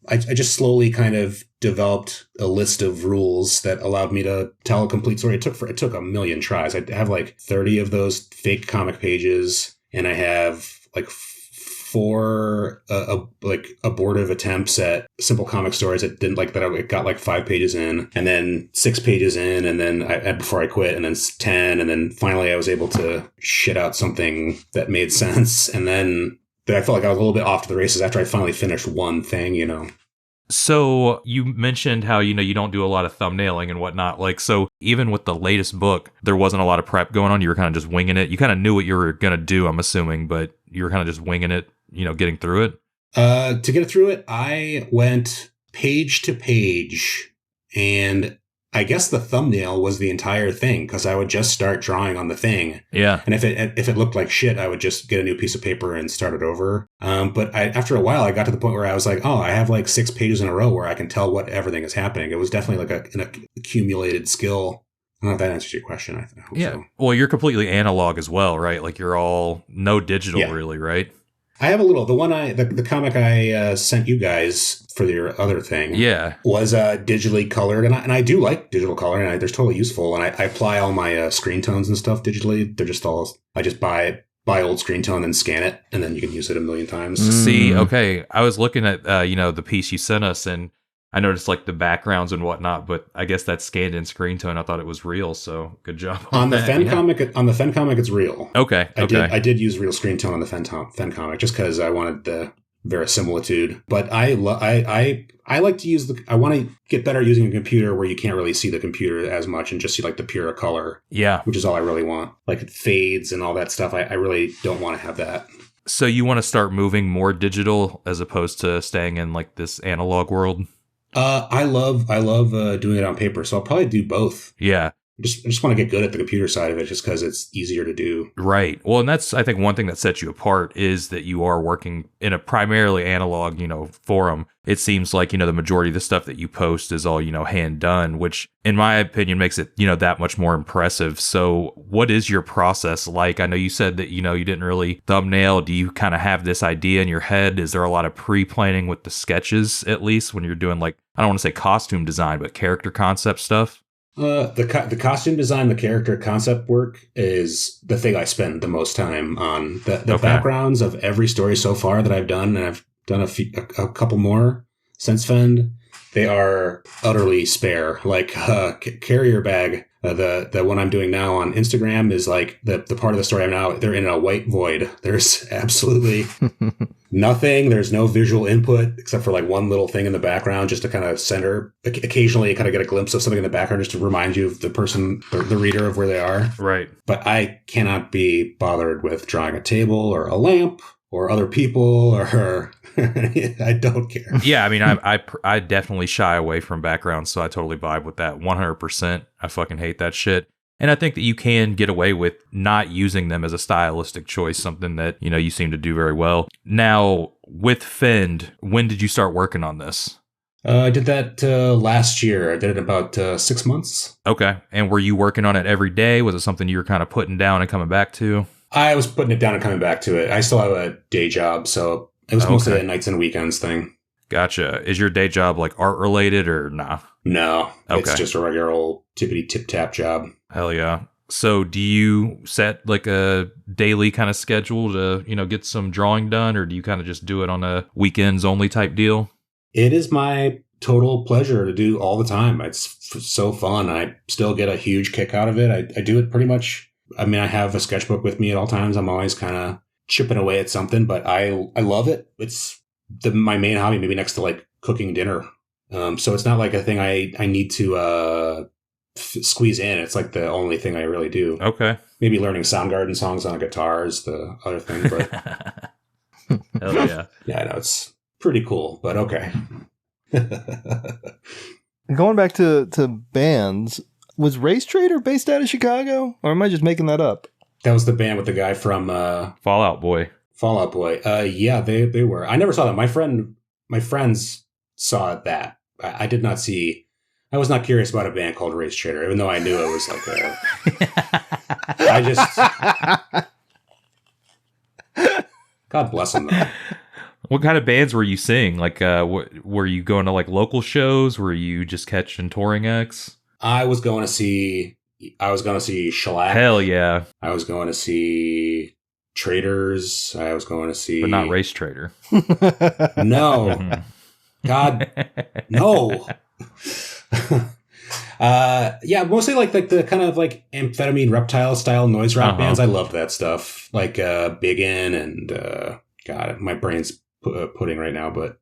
I just slowly kind of developed a list of rules that allowed me to tell a complete story. It took a million tries. I have like 30 of those fake comic pages, and I have like 4 like abortive attempts at simple comic stories that didn't like that. I got like 5 pages in, and then 6 pages in, and then before I quit, and then 10, and then finally I was able to shit out something that made sense, and then I felt like I was a little bit off to the races after I finally finished one thing, So you mentioned how, you don't do a lot of thumbnailing and whatnot. Like, so even with the latest book, there wasn't a lot of prep going on. You were kind of just winging it. You kind of knew what you were going to do, I'm assuming, but you were kind of just winging it, getting through it. To get through it, I went page to page, and I guess the thumbnail was the entire thing because I would just start drawing on the thing. Yeah. And if it looked like shit, I would just get a new piece of paper and start it over. But after a while, I got to the point where I was like, oh, I have like 6 pages in a row where I can tell what everything is happening. It was definitely like an accumulated skill. I don't know if that answers your question. I hope so. Well, you're completely analog as well, right? Like you're all no digital really, right? I have a little. The comic I sent you guys for your other thing, was digitally colored, and I do like digital color, and they're totally useful. And I apply all my screen tones and stuff digitally. They're just all I just buy old screen tone and scan it, and then you can use it a million times. See, okay, I was looking at the piece you sent us, and I noticed like the backgrounds and whatnot, but I guess that's scanned in screen tone. I thought it was real, so good job on the Fend comic. On the Fend comic, it's real. Okay, I did use real screen tone on the Fend comic just because I wanted the verisimilitude. But I like to use I want to get better at using a computer where you can't really see the computer as much and just see like the pure color. Yeah, which is all I really want. Like it fades and all that stuff. I really don't want to have that. So you want to start moving more digital as opposed to staying in like this analog world? I love doing it on paper, so I'll probably do both. Yeah. I just want to get good at the computer side of it just because it's easier to do. Right. Well, and that's, I think, one thing that sets you apart is that you are working in a primarily analog, forum. It seems like, the majority of the stuff that you post is all, hand done, which in my opinion makes it, that much more impressive. So what is your process like? I know you said that, you didn't really thumbnail. Do you kind of have this idea in your head? Is there a lot of pre-planning with the sketches, at least when you're doing like, I don't want to say costume design, but character concept stuff? The costume design, the character concept work is the thing I spend the most time on. The backgrounds of every story so far that I've done, and I've done a couple more since Fend, they are utterly spare. Like Carrier Bag, the one I'm doing now on Instagram is like the part of the story I'm now, they're in a white void. There's absolutely nothing. There's no visual input except for like one little thing in the background just to kind of center, occasionally kind of get a glimpse of something in the background just to remind you of the person, the reader, of where they are. Right. But I cannot be bothered with drawing a table or a lamp or other people, or I don't care. Yeah, I mean, I definitely shy away from backgrounds, so I totally vibe with that 100%. I fucking hate that shit. And I think that you can get away with not using them as a stylistic choice, something that, you know, you seem to do very well. Now, with Fend, when did you start working on this? I did that last year. I did it about 6 months. Okay. And were you working on it every day? Was it something you were kind of putting down and coming back to? I was putting it down and coming back to it. I still have a day job, so it was mostly a nights and weekends thing. Gotcha. Is your day job like art related or nah? No. Okay. It's just a regular old tippity tip tap job. Hell yeah. So do you set like a daily kind of schedule to, you know, get some drawing done, or do you kind of just do it on a weekends only type deal? It is my total pleasure to do all the time. It's so fun. I still get a huge kick out of it. I do it pretty much. I mean, I have a sketchbook with me at all times. I'm always kind of chipping away at something, but I love it. It's my main hobby, maybe next to like cooking dinner. So it's not like a thing I need to squeeze in. It's like the only thing I really do. Okay. Maybe learning Soundgarden songs on a guitar is the other thing, but hell yeah. Yeah, I know it's pretty cool, but okay. Going back to bands, was Race Trader based out of Chicago, or am I just making that up? That was the band with the guy from Fall Out Boy. Fall Out Boy. Yeah, they were. I never saw them. My friends saw that. I did not see. I was not curious about a band called Race Trader, even though I knew it was like a. I just. God bless them, though. What kind of bands were you seeing? Like, were you going to like local shows? Were you just catching touring acts? I was going to see Shellac. Hell yeah. I was going to see Traders. I was going to see... But not Race Trader. No. God, no. Yeah, mostly like the kind of like amphetamine reptile style noise rock bands. I loved that stuff. Like Biggin and God, my brain's pudding right now, but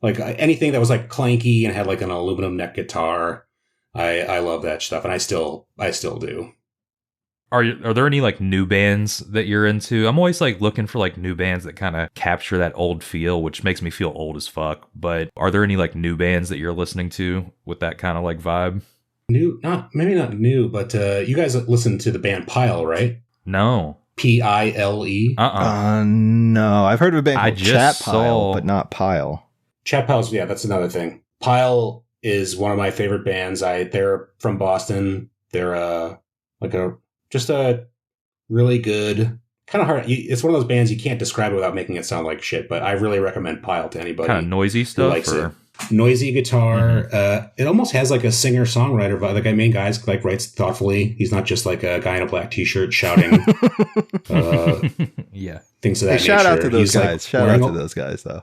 like anything that was like clanky and had like an aluminum neck guitar. I love that stuff, and I still do. Are there any like new bands that you're into? I'm always like looking for like new bands that kind of capture that old feel, which makes me feel old as fuck. But are there any like new bands that you're listening to with that kind of like vibe? New, maybe not new, but you guys listen to the band Pyle, right? No. Pile? No, I've heard of a band called Chat Pile, but not Pyle. Chat Pile's, yeah, that's another thing. Pyle is one of my favorite bands. They're from Boston. They're just a really good, kind of hard. It's one of those bands you can't describe it without making it sound like shit. But I really recommend Pyle to anybody. Kind of noisy stuff. Likes it. Noisy guitar. Mm-hmm. It almost has like a singer songwriter vibe. Like my main guy like writes thoughtfully. He's not just like a guy in a black t-shirt shouting. Yeah, things of that nature. Shout out to those guys. Like shout out to those guys though.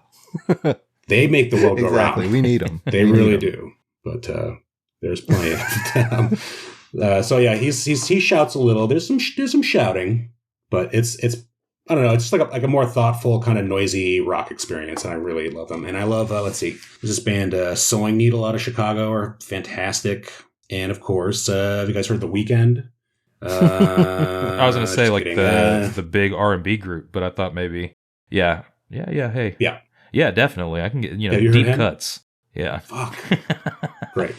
They make the world go round. Exactly. We need them. They really do. But there's plenty of them. So yeah, he shouts a little. There's some shouting, but it's I don't know. It's just like a more thoughtful kind of noisy rock experience, and I really love them. And I love let's see, there's this band Sewing Needle out of Chicago are fantastic, and of course, have you guys heard The Weeknd? I was gonna say like the big R&B group, but I thought maybe hey yeah definitely I can get deep cuts. Yeah. Fuck. Great.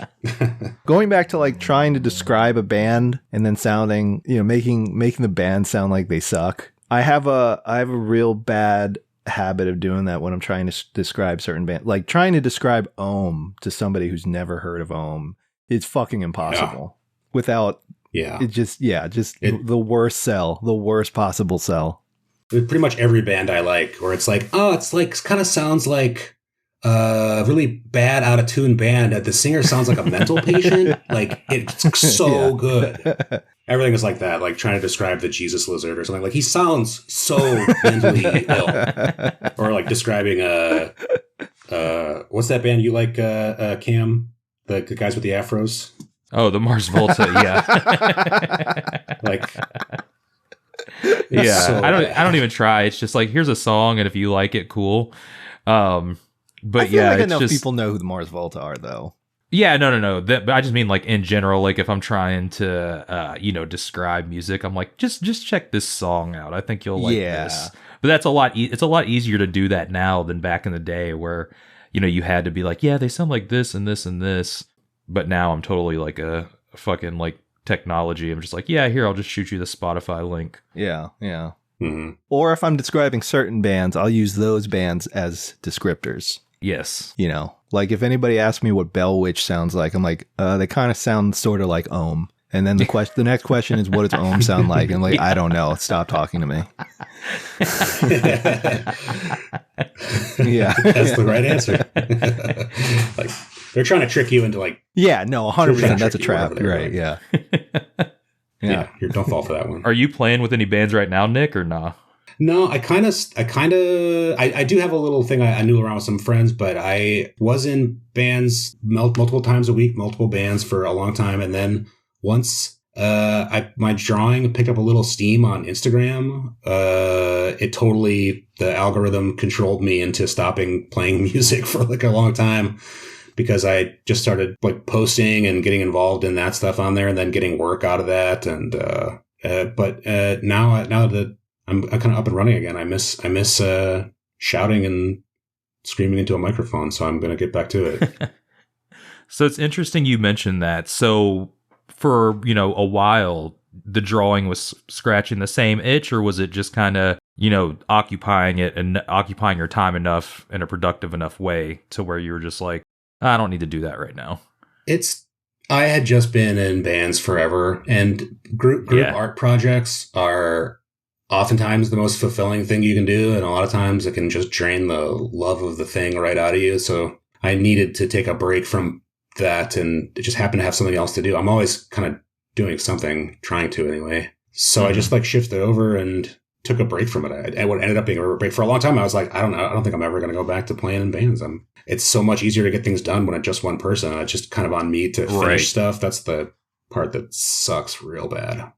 Going back to like trying to describe a band and then sounding, making the band sound like they suck. I have a real bad habit of doing that when I'm trying to describe certain bands. Like trying to describe Ohm to somebody who's never heard of Ohm. It's fucking impossible. Without the worst sell, the worst possible sell. Pretty much every band I like, where it's like, oh, it's like kind of sounds like really bad out of tune band. The singer sounds like a mental patient. Like it's so good. Everything is like that, like trying to describe the Jesus lizard or something. Like he sounds so mentally ill. Or like describing what's that band you like, Cam? The guys with the afros? Oh, the Mars Volta, yeah. Like yeah. so I don't even try. It's just like, here's a song, and if you like it, cool. But I feel yeah, like it's enough just people know who the Mars Volta are, though. yeah, no. But I just mean like in general, like if I'm trying to describe music, I'm like, just check this song out. I think you'll like this. But that's a lot. It's a lot easier to do that now than back in the day, where you had to be like, yeah, they sound like this and this and this. But now I'm totally like a fucking like technology. I'm just like, yeah, here, I'll just shoot you the Spotify link. Yeah. mm-hmm. Or if I'm describing certain bands, I'll use those bands as descriptors. Yes. Like if anybody asks me what Bell Witch sounds like, I'm like, they kind of sound sort of like Ohm. And then the next question is, what does Ohm sound like? And I'm like, I don't know. Stop talking to me. Yeah. That's the right answer. Like they're trying to trick you into like. Yeah, no, 100%. That's a you, trap. whatever Right. like. Yeah. Yeah. Don't fall for that one. Are you playing with any bands right now, Nick, or nah? No, I do have a little thing I knew around with some friends, but I was in bands multiple times a week, multiple bands for a long time. And then once my drawing picked up a little steam on Instagram, the algorithm controlled me into stopping playing music for like a long time, because I just started like posting and getting involved in that stuff on there and then getting work out of that. And but now that I'm kind of up and running again, I miss shouting and screaming into a microphone. So I'm going to get back to it. So it's interesting you mentioned that. So for, a while, the drawing was scratching the same itch, or was it just kind of, occupying it and occupying your time enough in a productive enough way to where you were just like, I don't need to do that right now? I had just been in bands forever, and group art projects are oftentimes the most fulfilling thing you can do. And a lot of times it can just drain the love of the thing right out of you. So I needed to take a break from that, and it just happened to have something else to do. I'm always kind of doing something, trying to anyway. So I just like shifted over and took a break from it. And what ended up being a break for a long time, I was like, I don't think I'm ever going to go back to playing in bands. It's so much easier to get things done when it's just one person. It's just kind of on me to finish stuff. That's the part that sucks real bad.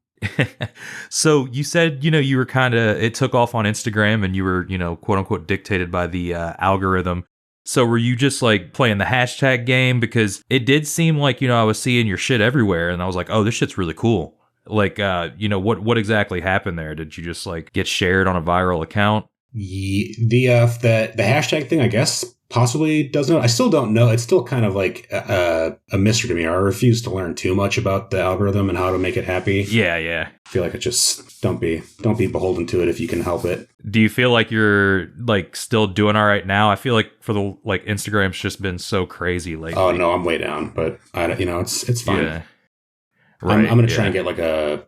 So you said, you were it took off on Instagram, and you were, quote unquote dictated by the algorithm. So were you just like playing the hashtag game? Because it did seem like, I was seeing your shit everywhere, and I was like, oh, this shit's really cool. Like, what exactly happened there? Did you just like get shared on a viral account? The hashtag thing, I guess, possibly doesn't. I still don't know. It's still kind of like a mystery to me. I refuse to learn too much about the algorithm and how to make it happy. Yeah. I feel like it just don't be beholden to it if you can help it. Do you feel like you're like still doing all right now? I feel like for the Instagram's just been so crazy lately. Oh no, I'm way down, but it's fine. Yeah. Right, I'm gonna try and get like a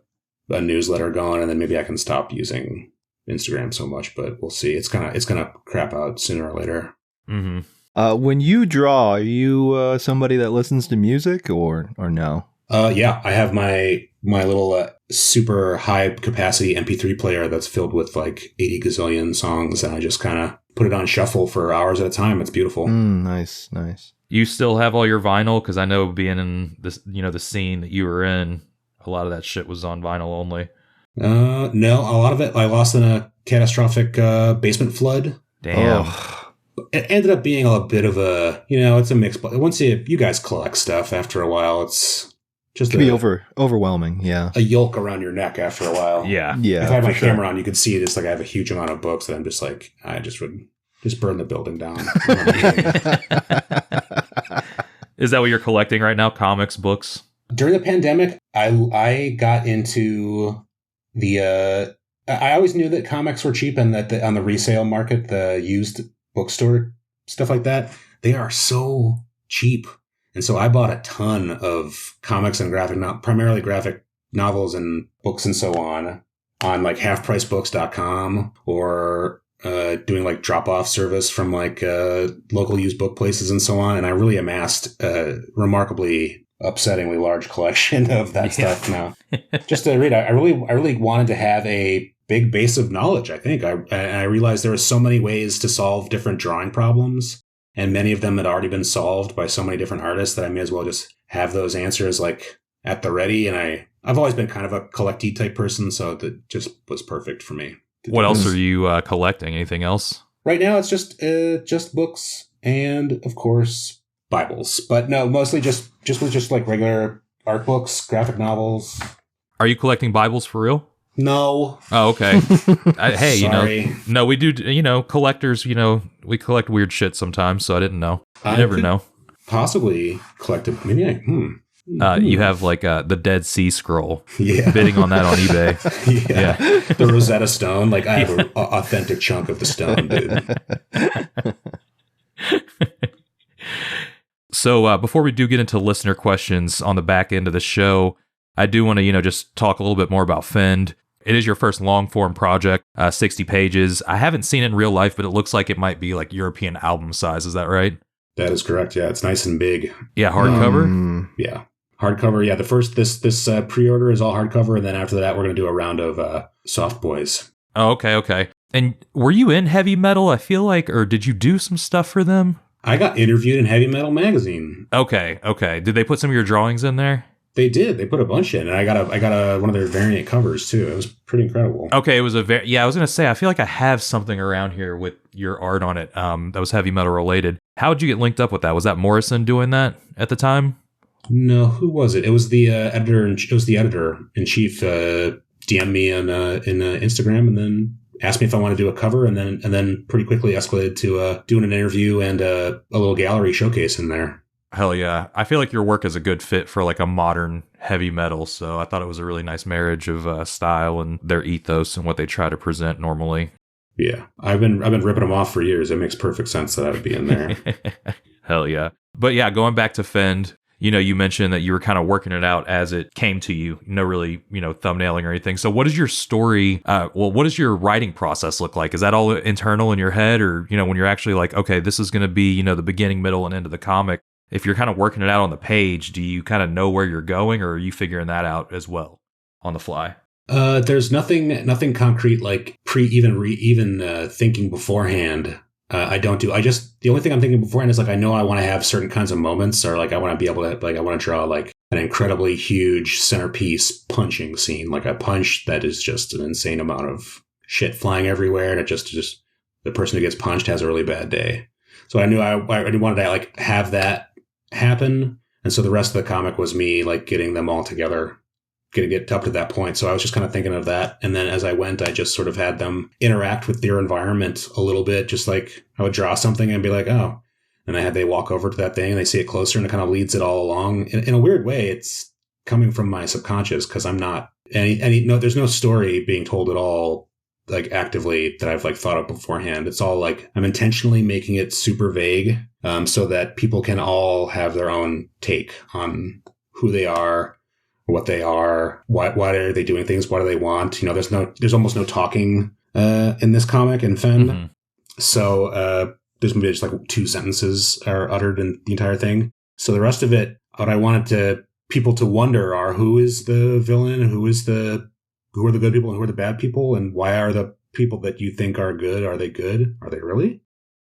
newsletter going, and then maybe I can stop using Instagram so much. But we'll see. It's gonna crap out sooner or later. Mm-hmm. When you draw, are you somebody that listens to music or no? Yeah, I have my little super high capacity MP3 player that's filled with like 80 gazillion songs, and I just kind of put it on shuffle for hours at a time. It's beautiful. Nice. You still have all your vinyl? Because I know being in this, the scene that you were in, a lot of that shit was on vinyl only. No, a lot of it I lost in a catastrophic basement flood. Damn. It ended up being a bit of a, it's a mix. But once you guys collect stuff, after a while, it's just be overwhelming. Yeah, a yoke around your neck after a while. Yeah. If I had my camera on, you could see it's like I have a huge amount of books that I'm just like, I just would just burn the building down. Is that what you're collecting right now? Comics, books? During the pandemic, I got into the. I always knew that comics were cheap, and that on the resale market, the used bookstore stuff like that, they are so cheap. And so I bought a ton of comics and primarily graphic novels and books and so on like halfpricebooks.com or doing like drop-off service from like local used book places and so on. And I really amassed a remarkably upsettingly large collection of that stuff now. Just to read, I really wanted to have a big base of knowledge, I think. I realized there were so many ways to solve different drawing problems, and many of them had already been solved by so many different artists that I may as well just have those answers like at the ready. And I've always been kind of a collecty type person, so that just was perfect for me. What else are you collecting? Anything else? Right now, it's just books and, of course, Bibles. But no, mostly just like regular art books, graphic novels. Are you collecting Bibles for real? No. Oh, okay. Hey, Sorry. No, we do, collectors, we collect weird shit sometimes, so I didn't know. You never know. Possibly collected. Maybe you have like the Dead Sea Scroll. Yeah. Bidding on that on eBay. Yeah. The Rosetta Stone. Like, I have an authentic chunk of the stone, dude. So before we do get into listener questions on the back end of the show, I do want to, just talk a little bit more about Fend. It is your first long-form project, 60 pages. I haven't seen it in real life, but it looks like it might be like European album size. Is that right? That is correct. Yeah, it's nice and big. Yeah, hardcover? Yeah, hardcover. Yeah, this pre-order is all hardcover, and then after that, we're going to do a round of soft boys. Oh, okay. And were you in heavy metal, I feel like, or did you do some stuff for them? I got interviewed in Heavy Metal Magazine. Okay. Did they put some of your drawings in there? They did. They put a bunch in, and I got one of their variant covers too. It was pretty incredible. Okay, it was I was gonna say, I feel like I have something around here with your art on it. That was heavy metal related. How did you get linked up with that? Was that Morrison doing that at the time? No, who was it? It was the editor. It was the editor in chief. DM'd me in Instagram, and then asked me if I want to do a cover, and then pretty quickly escalated to doing an interview and a little gallery showcase in there. Hell yeah. I feel like your work is a good fit for like a modern heavy metal. So I thought it was a really nice marriage of style and their ethos and what they try to present normally. Yeah. I've been ripping them off for years. It makes perfect sense that I would be in there. Hell yeah. But yeah, going back to Fend, you mentioned that you were kind of working it out as it came to you, no really, thumbnailing or anything. So what is your story? What does your writing process look like? Is that all internal in your head, or, when you're actually like, okay, this is going to be, the beginning, middle, and end of the comic? If you're kind of working it out on the page, do you kind of know where you're going, or are you figuring that out as well on the fly? There's nothing concrete like thinking beforehand. I don't do. The only thing I'm thinking beforehand is like I know I want to have certain kinds of moments, or like I want to be able to I want to draw like an incredibly huge centerpiece punching scene, like a punch that is just an insane amount of shit flying everywhere, and it just the person who gets punched has a really bad day. So I knew I wanted to like have that happen, and so the rest of the comic was me like getting them all together, get up to that point. So I was just kind of thinking of that, and then as I went, I just sort of had them interact with their environment a little bit, just like I would draw something and be like, oh, and they walk over to that thing and they see it closer, and it kind of leads it all along. In a weird way, it's coming from my subconscious, because I'm not there's no story being told at all like actively that I've like thought of beforehand. It's all like I'm intentionally making it super vague, so that people can all have their own take on who they are, what they are, why are they doing things, what do they want. There's almost no talking in this comic in Fend. Mm-hmm. So there's maybe just like 2 sentences are uttered in the entire thing. So the rest of it, what I wanted people to wonder are, who is the villain, who are the good people and who are the bad people, and why are the people that you think are good, are they good? Are they really?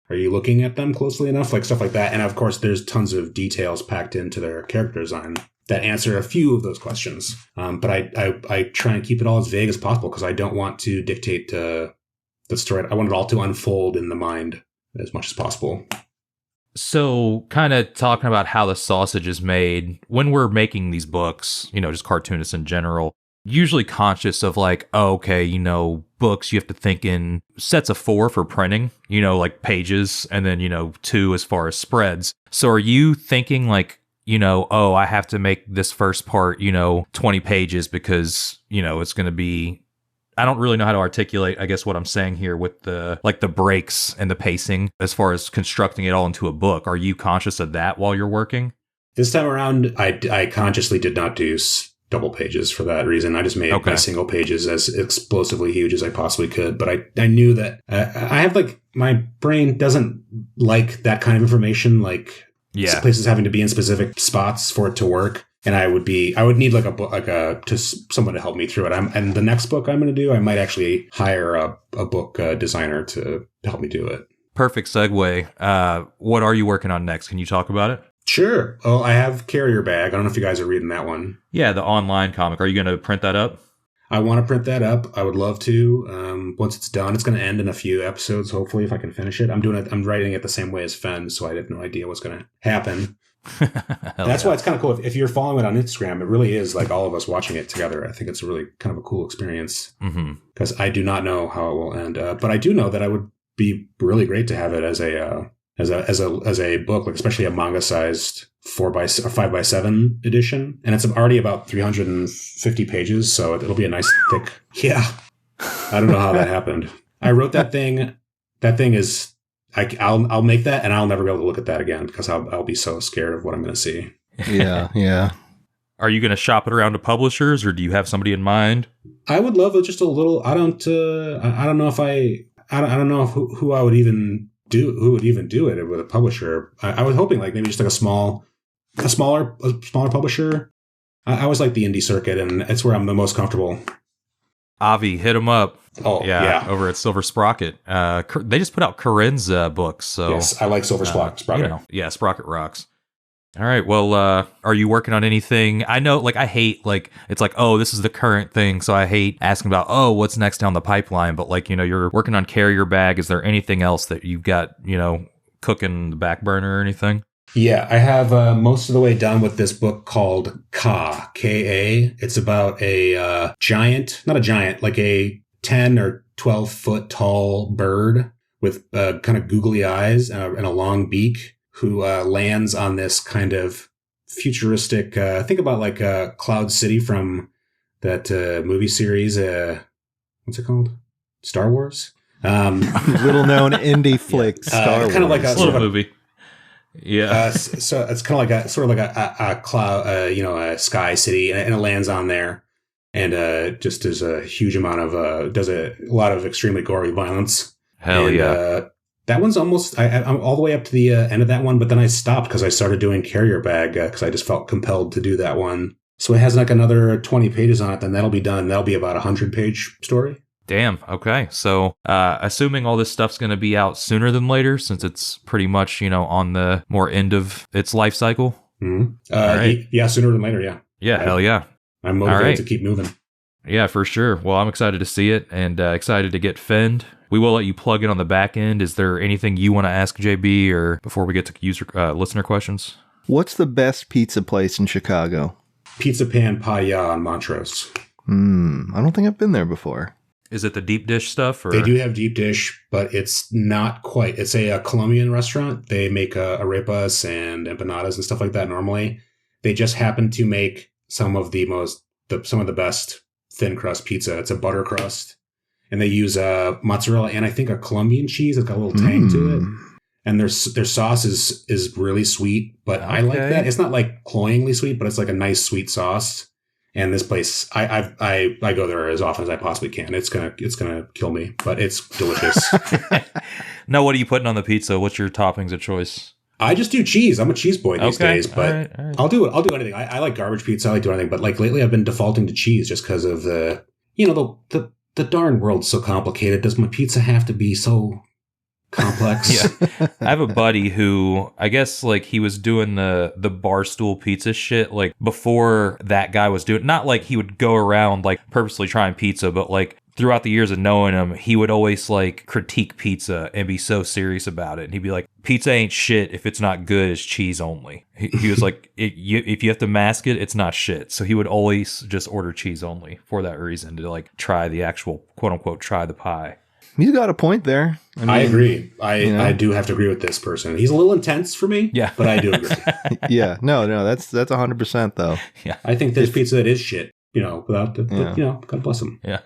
Are you looking at them closely enough? Like stuff like that. And of course, there's tons of details packed into their character design that answer a few of those questions. But I try and keep it all as vague as possible, because I don't want to dictate the story. I want it all to unfold in the mind as much as possible. So kind of talking about how the sausage is made, when we're making these books, just cartoonists in general, usually conscious of like, oh, okay, books, you have to think in sets of 4 for printing, like pages, and then, 2 as far as spreads. So are you thinking like, oh, I have to make this first part, 20 pages because, it's going to be, I don't really know how to articulate, I guess, what I'm saying here with the breaks and the pacing as far as constructing it all into a book. Are you conscious of that while you're working? This time around, I consciously did not do double pages for that reason. I just made my single pages as explosively huge as I possibly could. But I knew that I have like, my brain doesn't like that kind of information, like places having to be in specific spots for it to work. And I would need like a book, someone to help me through it. And the next book I'm going to do, I might actually hire a book designer to help me do it. Perfect segue. What are you working on next? Can you talk about it? Sure. Oh, I have Carrier Bag. I don't know if you guys are reading that one. Yeah, the online comic. Are you going to print that up? I want to print that up. I would love to. Once it's done, it's going to end in a few episodes, hopefully, if I can finish it. I'm writing it the same way as Fend, so I have no idea what's going to happen. That's why it's kind of cool. If you're following it on Instagram, it really is like all of us watching it together. I think it's a really kind of a cool experience because I do not know how it will end. But I do know that I would be really great to have it as a book, like especially a manga-sized 4x or 5x7 edition, and it's already about 350 pages, so it'll be a nice thick. Yeah, I don't know how that happened. I wrote that thing. That thing is, I'll make that, and I'll never be able to look at that again because I'll be so scared of what I'm going to see. Yeah. Are you going to shop it around to publishers, or do you have somebody in mind? I would love just a little. I don't know if I don't know who I would even do. Who would even do it with a publisher? I was hoping like maybe just like a smaller publisher. I always like the indie circuit, and it's where I'm the most comfortable. Avi, hit him up. Oh, yeah. Over at Silver Sprocket. They just put out Corinne's books. So yes, I like Silver Sprocket. Sprocket rocks. All right. Well, are you working on anything? I know, like, I hate, like, it's like, oh, this is the current thing. So I hate asking about, oh, what's next down the pipeline? But, like, you're working on Carrier Bag. Is there anything else that you've got, cooking the back burner or anything? Yeah, I have most of the way done with this book called Ka, K-A. It's about a giant, not a giant, like a 10 or 12 foot tall bird with kind of googly eyes and a long beak who lands on this kind of futuristic, think about like Cloud City from that movie series. What's it called? Star Wars? Little known indie flick, Star Wars. Kind of like a little movie. Yeah. So it's kind of like a cloud, a sky city, and it lands on there, and just does a huge amount of does a lot of extremely gory violence. Hell yeah! That one's almost. I'm all the way up to the end of that one, but then I stopped because I started doing Carrier Bag because I just felt compelled to do that one. So it has like another 20 pages on it. Then that'll be done. That'll be about a 100-page story. Damn. Okay. So, assuming all this stuff's going to be out sooner than later, since it's pretty much, on the more end of its life cycle. Mm-hmm. Right. Yeah, sooner than later. Yeah. Yeah. Hell yeah. I'm motivated to keep moving. Yeah, for sure. Well, I'm excited to see it and excited to get Fend. We will let you plug in on the back end. Is there anything you want to ask JB or before we get to user listener questions? What's the best pizza place in Chicago? Pizza Pan Paya on Montrose. I don't think I've been there before. Is it the deep dish stuff? Or? They do have deep dish, but it's not quite. It's a Colombian restaurant. They make arepas and empanadas and stuff like that normally. They just happen to make some of the best thin crust pizza. It's a butter crust. And they use mozzarella and I think a Colombian cheese. It's got a little tang to it. And their sauce is really sweet, but I like that. It's not like cloyingly sweet, but it's like a nice sweet sauce. And this place, I go there as often as I possibly can. It's gonna kill me, but it's delicious. Now, what are you putting on the pizza? What's your toppings of choice? I just do cheese. I'm a cheese boy these days, but all right. I'll do anything. I like garbage pizza. I like doing anything, but like lately, I've been defaulting to cheese just because of the darn world's so complicated. Does my pizza have to be so complex? Yeah. I have a buddy who, I guess, like, he was doing the barstool pizza shit, like, before that guy was doing, not like he would go around, like, purposely trying pizza, but, like, throughout the years of knowing him, he would always, like, critique pizza and be so serious about it. And he'd be like, pizza ain't shit if it's not good, it's cheese only. He was like, if you have to mask it, it's not shit. So he would always just order cheese only for that reason, to, like, try the actual, quote-unquote, try the pie. He's got a point there. I agree. I do have to agree with this person. He's a little intense for me, but I do agree. Yeah, no, that's 100% though. Yeah, I think there's pizza that is shit. Without the, but, God bless him. Yeah,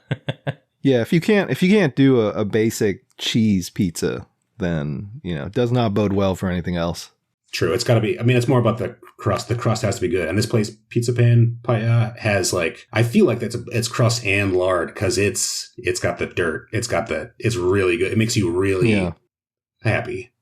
yeah. If you can't do a basic cheese pizza, then it does not bode well for anything else. True. It's got to be. I mean, it's more about the crust. The crust has to be good. And this place, Pizza Pan, has like, I feel like it's crust and lard because it's got the dirt. It's really good. It makes you really happy.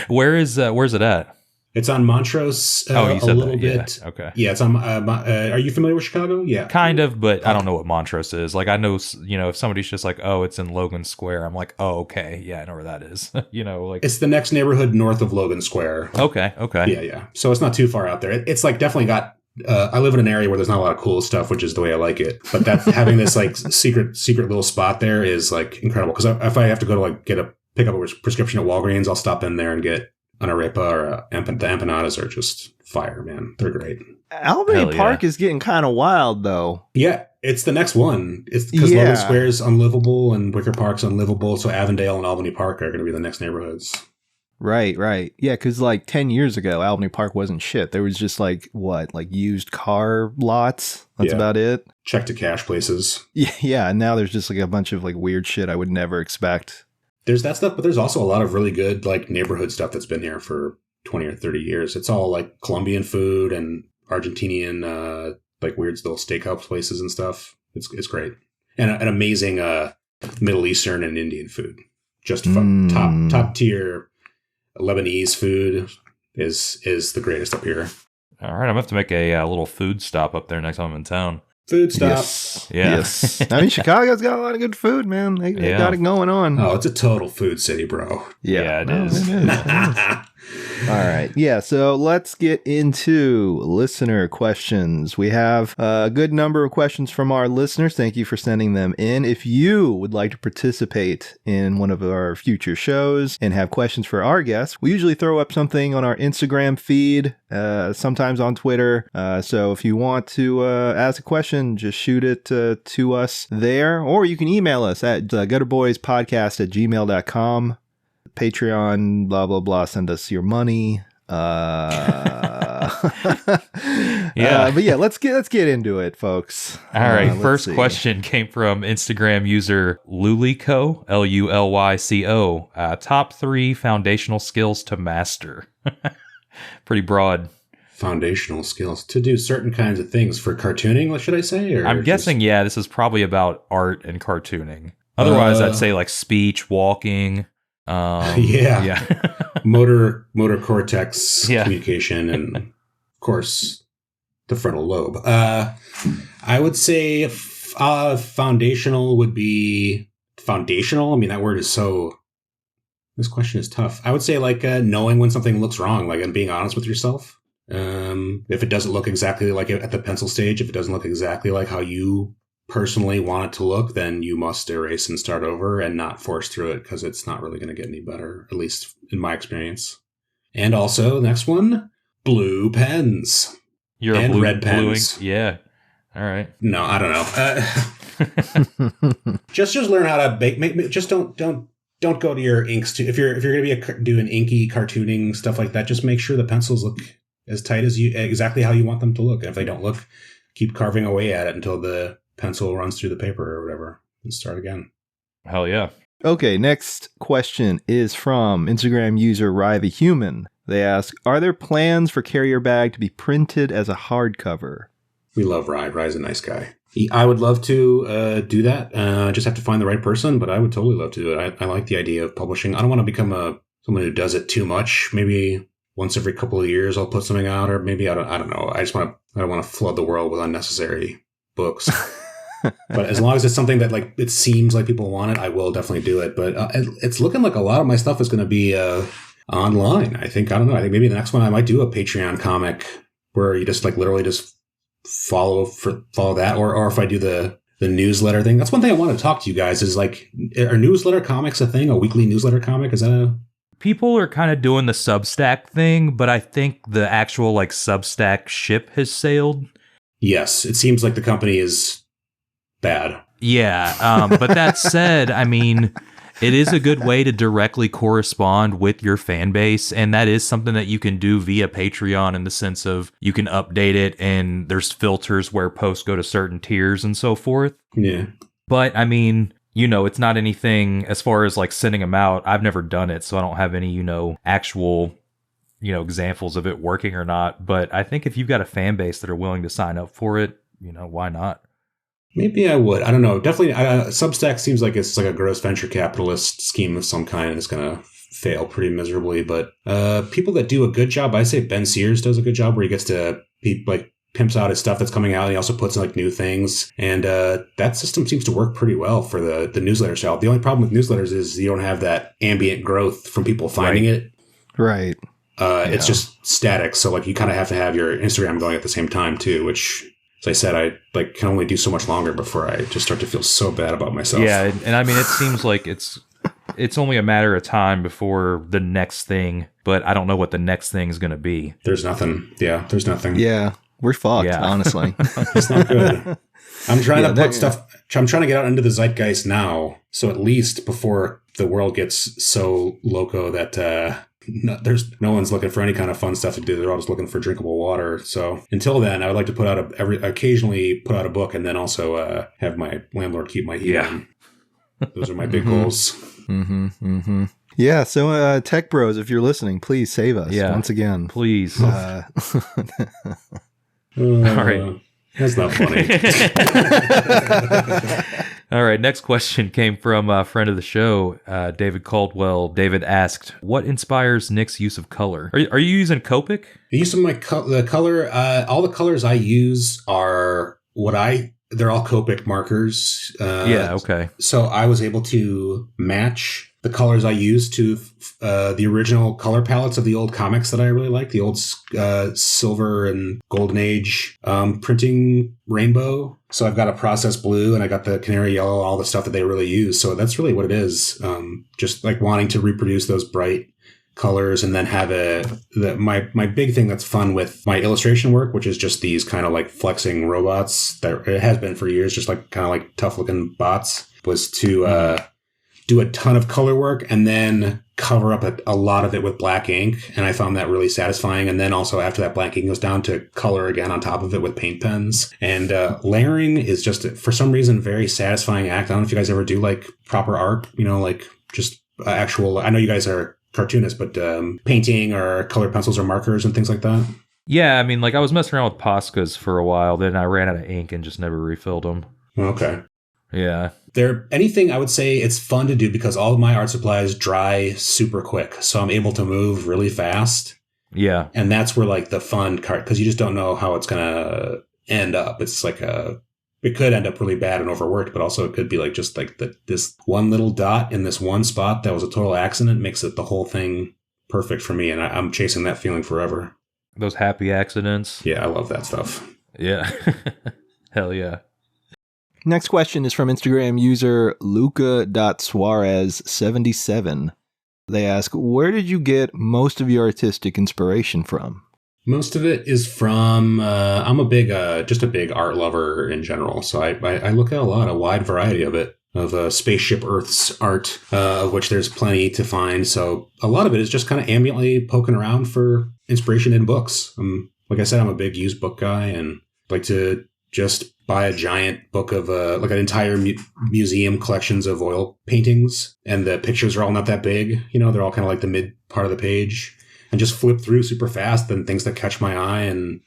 Where's it at? It's on Montrose you a said little that. bit. Yeah, okay. Yeah, it's on. Are you familiar with Chicago? Yeah, kind of, but I don't know what Montrose is. Like, I know, if somebody's just like, oh, it's in Logan Square, I'm like, oh, okay, yeah, I know where that is. Like it's the next neighborhood north of Logan Square. Okay. Yeah. So it's not too far out there. It's like definitely got. I live in an area where there's not a lot of cool stuff, which is the way I like it. But that having this like secret little spot there is like incredible. Because if I have to go to like pick up a prescription at Walgreens, I'll stop in there and get an arepa or the empanadas are just fire, man. They're great. Albany Park is getting kind of wild, though. Yeah, it's the next one. It's because Logan Square is unlivable and Wicker Park's unlivable, so Avondale and Albany Park are going to be the next neighborhoods. Right. Yeah, because like 10 years ago, Albany Park wasn't shit. There was just like used car lots. That's about it. Check to cash places. Yeah, and now there's just like a bunch of like weird shit I would never expect. There's that stuff, but there's also a lot of really good like neighborhood stuff that's been here for 20 or 30 years. It's all like Colombian food and Argentinian like weird little steakhouse places and stuff. It's great. And an amazing Middle Eastern and Indian food. Just top tier Lebanese food is the greatest up here. All right, I'm going to have to make a little food stop up there next time I'm in town. Food stop. Yes. I mean, Chicago's got a lot of good food, man. They got it going on. Oh, it's a total food city, bro. Yeah, it is. It is. All right. Yeah, so let's get into listener questions. We have a good number of questions from our listeners. Thank you for sending them in. If you would like to participate in one of our future shows and have questions for our guests, we usually throw up something on our Instagram feed, sometimes on Twitter. So if you want to ask a question, just shoot it to us there, or you can email us at gutterboyspodcast@gmail.com. Patreon, blah, blah, blah. Send us your money. But yeah, let's get into it, folks. All right. First question came from Instagram user Lulico, Lulyco. Top 3 foundational skills to master. Pretty broad. Foundational skills to do certain kinds of things for cartooning, should I say? Or I'm guessing, this is probably about art and cartooning. Otherwise, I'd say like speech, walking. motor cortex communication, and of course the frontal lobe. I would say foundational would be foundational. I mean, that word is so. This question is tough. I would say like knowing when something looks wrong, like and being honest with yourself. If it doesn't look exactly like it at the pencil stage, if it doesn't look exactly like how you personally want it to look, then you must erase and start over and not force through it because it's not really going to get any better, at least in my experience. And also, next one, blue pens. You're and a red pens. Yeah. All right. No, I don't know. Just learn how to bake. Just don't go to your inks. If you're going to be doing inky cartooning stuff like that, just make sure the pencils look as tight as exactly how you want them to look. And if they don't look, keep carving away at it until the pencil runs through the paper or whatever and start again. Hell yeah. Okay, next question is from Instagram user Rye the Human. They ask, are there plans for Carrier Bag to be printed as a hardcover? We love Rye. Rye's a nice guy. I would love to do that. Just have to find the right person, but I would totally love to do it. I like the idea of publishing. I don't want to become someone who does it too much. Maybe once every couple of years I'll put something out, or maybe I don't know. I don't want to flood the world with unnecessary books. But as long as it's something that like it seems like people want it, I will definitely do it. But it's looking like a lot of my stuff is going to be online. I don't know. I think maybe the next one I might do a Patreon comic where you just like literally just follow that, or if I do the newsletter thing. That's one thing I want to talk to you guys is like, are newsletter comics a thing? A weekly newsletter comic? Is that a... People are kind of doing the Substack thing, but I think the actual like Substack ship has sailed. Yes, it seems like the company is bad. Yeah, but that said, I mean, it is a good way to directly correspond with your fan base, and that is something that you can do via Patreon in the sense of you can update it, and there's filters where posts go to certain tiers and so forth. Yeah. But, I mean, it's not anything as far as like sending them out. I've never done it, so I don't have any, actual examples of it working or not. But I think if you've got a fan base that are willing to sign up for it, why not? Maybe I would. I don't know. Definitely, Substack seems like it's like a gross venture capitalist scheme of some kind, and it's going to fail pretty miserably. But people that do a good job, I say Ben Sears does a good job where he gets to pimps out his stuff that's coming out. And he also puts in like new things, and that system seems to work pretty well for the newsletter style. The only problem with newsletters is you don't have that ambient growth from people finding it. Right. It's just static. So like you kind of have to have your Instagram going at the same time too, which, as I said, I can only do so much longer before I just start to feel so bad about myself. Yeah, and I mean, it seems like it's only a matter of time before the next thing, but I don't know what the next thing is going to be. There's nothing. Yeah, there's nothing. Yeah, we're fucked, honestly. It's not good. I'm trying to put stuff. I'm trying to get out into the zeitgeist now, so at least before the world gets so loco that there's no one's looking for any kind of fun stuff to do. They're all just looking for drinkable water. So until then, I would like to put out occasionally put out a book, and then also have my landlord keep my heat on. Those are my big goals. Yeah. So Tech Bros, if you're listening, please save us once again. Please. All right. That's not funny. All right, next question came from a friend of the show, David Caldwell. David asked, what inspires Nick's use of color? Are you using Copic? The use of the color, all the colors I use are they're all Copic markers. Okay. So I was able to match the colors I use to the original color palettes of the old comics that I really like, the old silver and golden age printing rainbow. So I've got a processed blue and I got the canary yellow, all the stuff that they really use. So that's really what it is. Just like wanting to reproduce those bright colors and then have my big thing that's fun with my illustration work, which is just these kind of like flexing robots that it has been for years, just like kind of like tough looking bots, was to do a ton of color work and then cover up a lot of it with black ink. And I found that really satisfying. And then also after that black ink goes down to color again on top of it with paint pens. And layering is just, for some reason, very satisfying act. I don't know if you guys ever do like proper art, like just actual, I know you guys are cartoonists, but painting or colored pencils or markers and things like that. Yeah, I mean, like I was messing around with Poscas for a while. Then I ran out of ink and just never refilled them. Okay. Yeah. Anything I would say it's fun to do because all of my art supplies dry super quick. So I'm able to move really fast. Yeah. And that's where like the fun part, because you just don't know how it's going to end up. It's like it could end up really bad and overworked, but also it could be like just like this one little dot in this one spot that was a total accident makes it the whole thing perfect for me. And I'm chasing that feeling forever. Those happy accidents. Yeah, I love that stuff. Yeah. Hell yeah. Next question is from Instagram user Luca.Suarez77. They ask, where did you get most of your artistic inspiration from? Most of it is from, I'm a big art lover in general. So I look at a wide variety of it, of Spaceship Earth's art, of which there's plenty to find. So a lot of it is just kind of ambiently poking around for inspiration in books. Like I said, I'm a big used book guy and like to just buy a giant book of like an entire museum collections of oil paintings, and the pictures are all not that big. They're all kind of like the mid part of the page, and just flip through super fast and things that catch my eye. And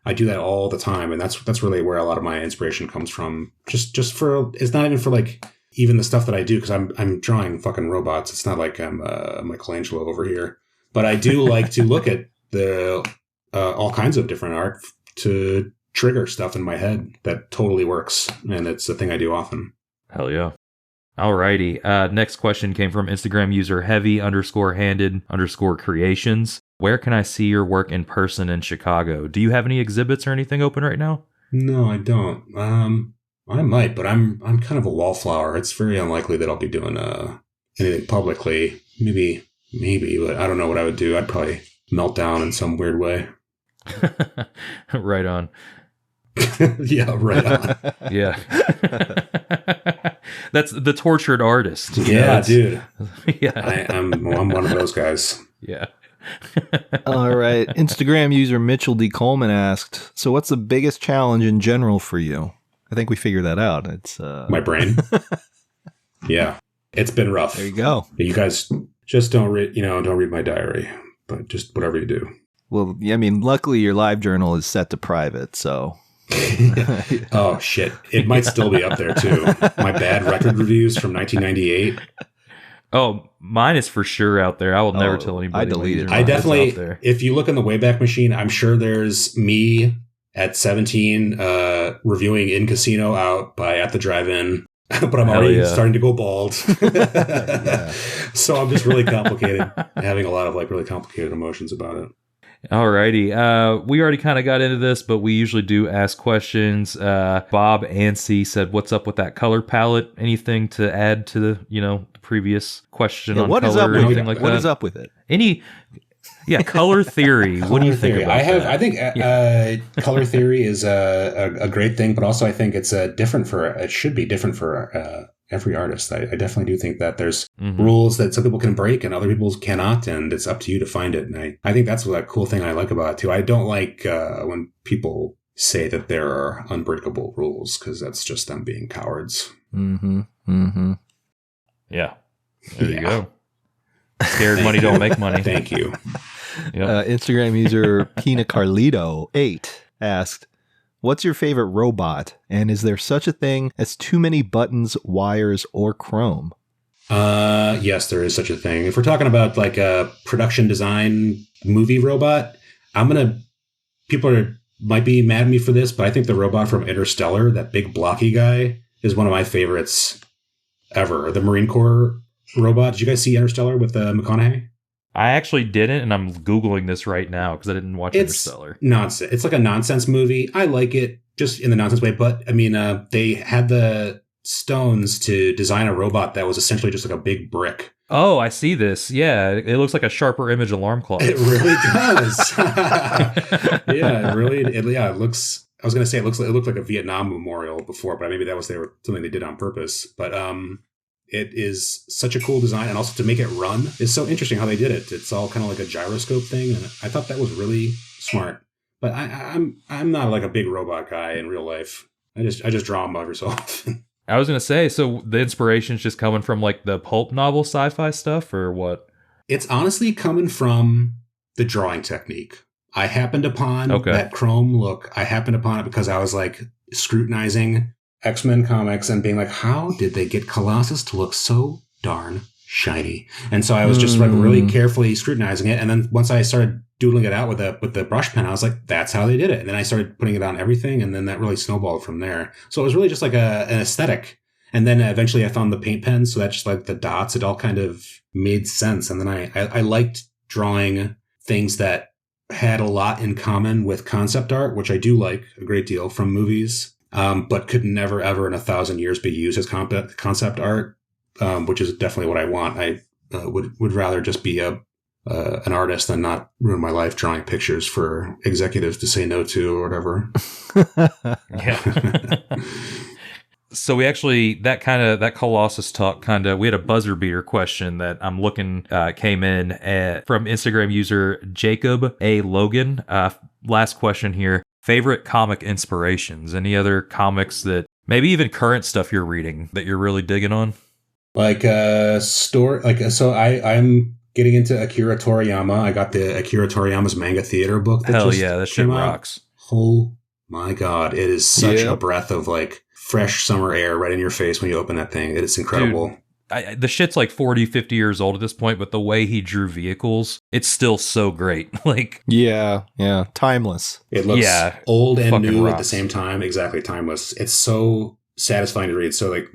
I do that all the time, and that's really where a lot of my inspiration comes from. Just for, it's not even for like even the stuff that I do, because I'm drawing fucking robots. It's not like I'm Michelangelo over here, but I do like to look at the all kinds of different art to trigger stuff in my head that totally works, and it's a thing I do often. Hell yeah. Alrighty. Next question came from Instagram user heavy_handed_creations. Where can I see your work in person in Chicago? Do you have any exhibits or anything open right now? No, I don't. I might, but I'm kind of a wallflower. It's very unlikely that I'll be doing anything publicly. Maybe, but I don't know what I would do. I'd probably melt down in some weird way. Right on. Yeah, right on. Yeah. That's the tortured artist. Yeah, dude. Yeah. I'm one of those guys. Yeah. All right. Instagram user Mitchell D. Coleman asked, so what's the biggest challenge in general for you? I think we figured that out. It's my brain. Yeah. It's been rough. There you go. You guys just don't read my diary. but just whatever you do. Well, I mean, luckily your live journal is set to private, so. Oh, shit. It might still be up there, too. My bad record reviews from 1998. Oh, mine is for sure out there. I will never tell anybody. I deleted it. I definitely, if you look in the Wayback Machine, I'm sure there's me at 17 reviewing In Casino out by At the Drive-In, but I'm already starting to go bald. So I'm just really complicated, having a lot of like really complicated emotions about it. Alrighty. We already kind of got into this, but we usually do ask questions. Bob Anstey said, "What's up with that color palette? Anything to add to the previous question on what color is up or with anything it? like What that? is up with it? Color theory. What do you think about that? I think color theory is a great thing, but also I think it's it should be different for every artist. I definitely do think that there's rules that some people can break and other people cannot, and it's up to you to find it. And I think that's a cool thing I like about it too. I don't like when people say that there are unbreakable rules, because that's just them being cowards. Yeah. There you go. Scared money don't make money. Thank you. Instagram user Pina Carlito 8 asked, "What's your favorite robot? And is there such a thing as too many buttons, wires, or chrome?" Yes, there is such a thing. If we're talking about like a production design movie robot, people might be mad at me for this, but I think the robot from Interstellar, that big blocky guy, is one of my favorites ever. The Marine Corps robot. Did you guys see Interstellar with McConaughey? I actually didn't, and I'm Googling this right now because I didn't watch Interstellar. Nonsense. It's like a nonsense movie. I like it just in the nonsense way, but I mean, they had the stones to design a robot that was essentially just like a big brick. Oh, I see this. Yeah, it looks like a sharper image alarm clock. It really does. It looks. I was gonna say it looked like a Vietnam memorial before, but maybe that was something they did on purpose. But it is such a cool design, and also to make it run is so interesting how they did it. It's all kind of like a gyroscope thing, and I thought that was really smart. But I'm not like a big robot guy in real life. I just draw them every so often. I was gonna say, so the inspiration's just coming from like the pulp novel sci-fi stuff, or what? It's honestly coming from the drawing technique. I happened upon that chrome look. I happened upon it because I was like scrutinizing X-Men comics and being like, how did they get Colossus to look so darn shiny? And so I was just like really carefully scrutinizing it. And then once I started doodling it out with the brush pen, I was like, that's how they did it. And then I started putting it on everything. And then that really snowballed from there. So it was really just like an aesthetic. And then eventually I found the paint pen. So that's just like the dots. It all kind of made sense. And then I liked drawing things that had a lot in common with concept art, which I do like a great deal from movies. But could never, ever in 1,000 years be used as concept art, which is definitely what I want. I would rather just be an artist than not ruin my life drawing pictures for executives to say no to or whatever. Yeah. So we actually, that Colossus talk we had a buzzer beater question that I'm looking, came in from Instagram user Jacob A. Logan. Last question here. Favorite comic inspirations? Any other comics that maybe even current stuff you're reading that you're really digging on? I'm getting into Akira Toriyama. I got the Akira Toriyama's manga theater book. Hell yeah, that shit rocks. Oh my God. It is such a breath of like fresh summer air right in your face when you open that thing. It's incredible. Dude, the shit's like 40, 50 years old at this point, but the way he drew vehicles, it's still so great. Like, yeah, timeless. It looks old and new rocks. At the same time. Exactly, timeless. It's so satisfying to read. So like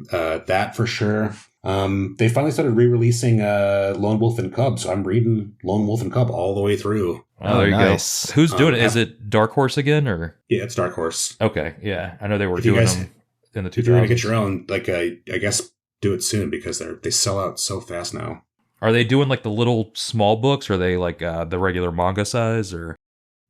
that for sure. They finally started re-releasing Lone Wolf and Cub, so I'm reading Lone Wolf and Cub all the way through. Oh, there you go. Who's doing it? Is it Dark Horse again, or? Yeah, it's Dark Horse. Okay, yeah, I know they were doing them in the 2000s. If you're gonna get your own, like I guess do it soon because they sell out so fast now. Are they doing like the little small books, or are they like the regular manga size, or?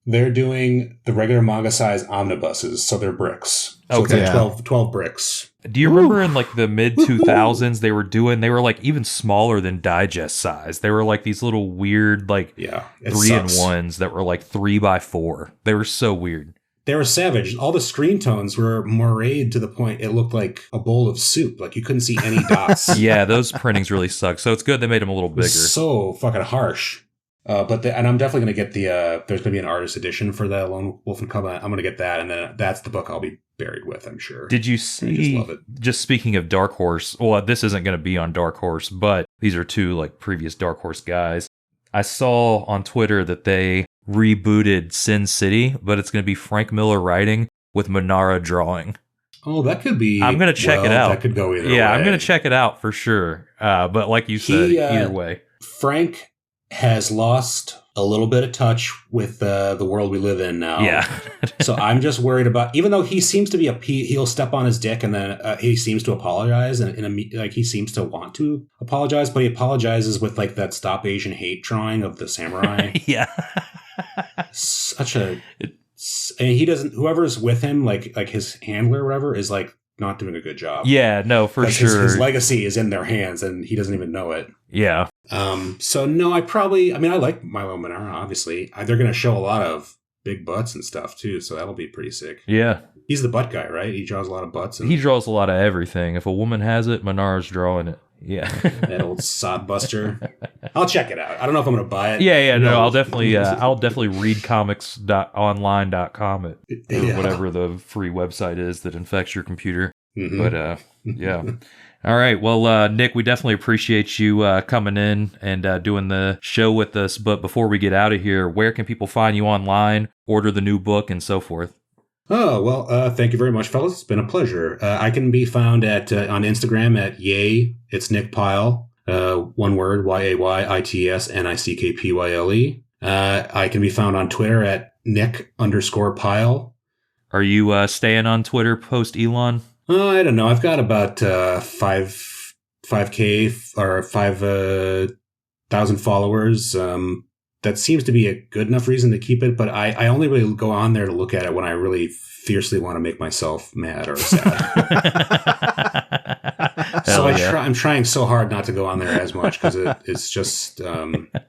They're doing the regular manga size omnibuses, so they're bricks. So it's like 12 bricks. Do you remember in like the mid 2000s they were like even smaller than digest size. They were like these little weird like 3-in-1s that were like 3x4. They were so weird. They were savage. All the screen tones were moirade to the point it looked like a bowl of soup. Like you couldn't see any dots. Yeah, those printings really suck. So it's good they made them a little bigger. So fucking harsh. And I'm definitely going to get there's going to be an artist edition for the Lone Wolf and Cub. I'm going to get that, and then that's the book I'll be buried with, I'm sure. Did you see, I just love it. Just speaking of Dark Horse, well, this isn't going to be on Dark Horse, but these are two like previous Dark Horse guys. I saw on Twitter that they rebooted Sin City, but it's going to be Frank Miller writing with Manara drawing. Oh, that could be. I'm going to check it out. That could go either way. Yeah, I'm going to check it out for sure. But like you said, either way. Frank has lost a little bit of touch with the world we live in now. Yeah. So I'm just worried about, even though he seems to be he'll step on his dick and then he seems to apologize and like he seems to want to apologize, but he apologizes with like that Stop Asian Hate drawing of the samurai. Yeah. And he doesn't, whoever's with him, like his handler or whatever, is like not doing a good job. Yeah, no, for sure. His legacy is in their hands and he doesn't even know it. Yeah. So no, I like Milo Manara, obviously. They're going to show a lot of big butts and stuff too, so that'll be pretty sick. Yeah. He's the butt guy, right? He draws a lot of butts. He draws a lot of everything. If a woman has it, Manara's drawing it. Yeah. That old sod buster. I'll check it out. I don't know if I'm going to buy it. Yeah, no, I'll definitely read comics.online.com or whatever the free website is that infects your computer. Mm-hmm. But yeah. All right. Well, Nick, we definitely appreciate you coming in and doing the show with us. But before we get out of here, where can people find you online, order the new book, and so forth? Oh, well, thank you very much, fellas. It's been a pleasure. I can be found on Instagram at Yay. It's Nick Pyle. One word, YAYITSNICKPYLE. I can be found on Twitter at Nick_Pyle. Are you staying on Twitter post Elon? I don't know. I've got about 5K or 5,000 followers. That seems to be a good enough reason to keep it, but I only really go on there to look at it when I really fiercely want to make myself mad or sad. So I'm trying so hard not to go on there as much because it's just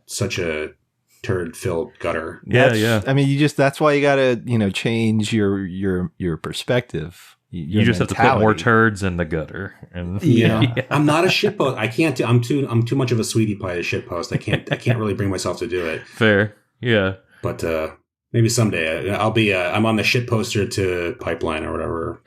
such a turd-filled gutter. Yeah. I mean, that's why you got to change your perspective. You just have to put more turds in the gutter. And yeah. I'm not a shitpost. I can't do. I'm too much of a sweetie pie to shitpost. I can't really bring myself to do it. Fair. Yeah. But maybe someday I'll be. I'm on the shitposter to Pipeline or whatever.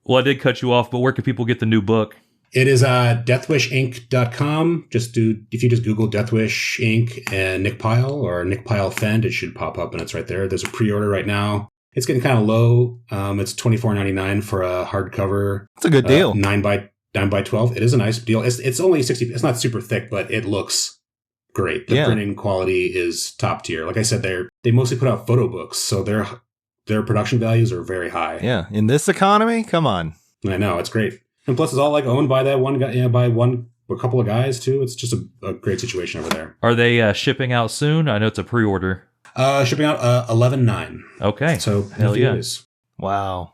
Well, I did cut you off, but where can people get the new book? It is deathwishinc.com. If you just Google Deathwish Inc. and Nick Pyle or Nick Pyle Fend, it should pop up and it's right there. There's a pre-order right now. It's getting kind of low. It's $24.99 for a hardcover. It's a good deal. 9 by 12. It is a nice deal. It's only 60. It's not super thick, but it looks great. The printing quality is top tier. Like I said, they mostly put out photo books, so their production values are very high. Yeah, in this economy, come on. I know, it's great, and plus it's all like owned by that one guy, by a couple of guys too. It's just a great situation over there. Are they shipping out soon? I know it's a pre-order. Shipping out 11/9. Okay. So hell yeah. Wow.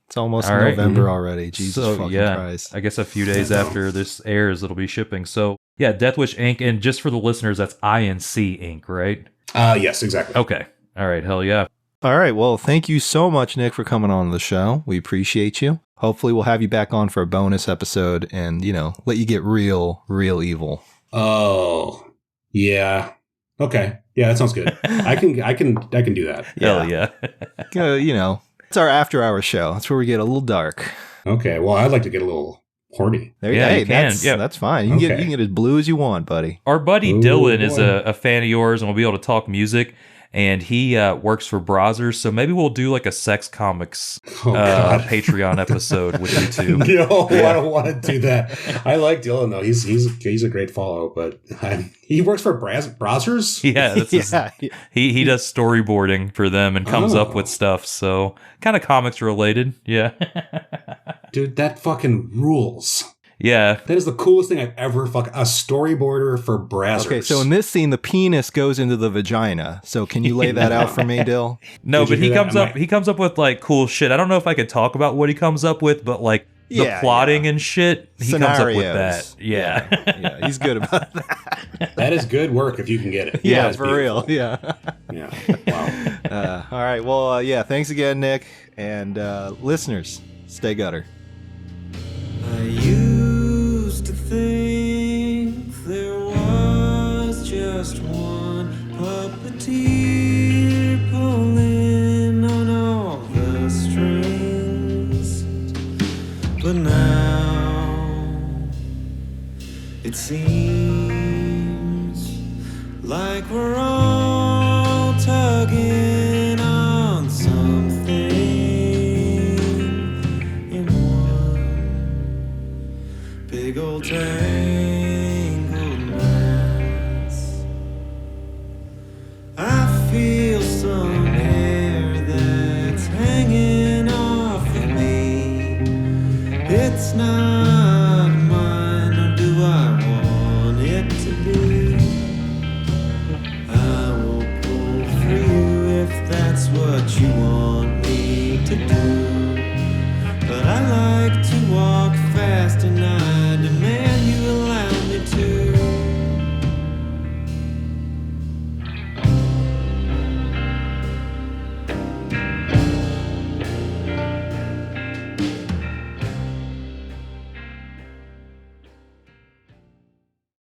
It's almost November already. Jesus fucking Christ. I guess a few days after this airs, it'll be shipping. So yeah, Deathwish Inc. And just for the listeners, that's INC Inc., right? Yes, exactly. Okay. All right. Hell yeah. All right. Well, thank you so much, Nick, for coming on the show. We appreciate you. Hopefully we'll have you back on for a bonus episode and, let you get real evil. Oh, yeah. Okay. Yeah, that sounds good. I can do that. Hell yeah. It's our after-hour show. That's where we get a little dark. Okay. Well, I'd like to get a little horny. You can. That's fine. You can get as blue as you want, buddy. Our buddy Dylan is a fan of yours, and we'll be able to talk music. And he works for Brazzers, so maybe we'll do like a sex comics Patreon episode with you two. No, I don't want to do that. I like Dylan though; he's a great follow. But he works for Brazzers. Yeah, he does storyboarding for them and comes up with stuff. So kind of comics related. Yeah, dude, that fucking rules. Yeah. That is the coolest thing I've ever a storyboarder for Brazzers. Okay, so in this scene, the penis goes into the vagina. So can you lay that out for me, Dill? No, but he comes up with like cool shit. I don't know if I could talk about what he comes up with, but like the plotting and shit, he comes up with that. Yeah. He's good about that. That is good work if you can get it. Yeah, for real. Yeah. Yeah. Wow. All right. Well, thanks again, Nick. And listeners, stay gutter. I used to think there was just one But now it seems like we're all tugging on something in one big old tangled mess. I feel some hair that's hanging off of me. It's not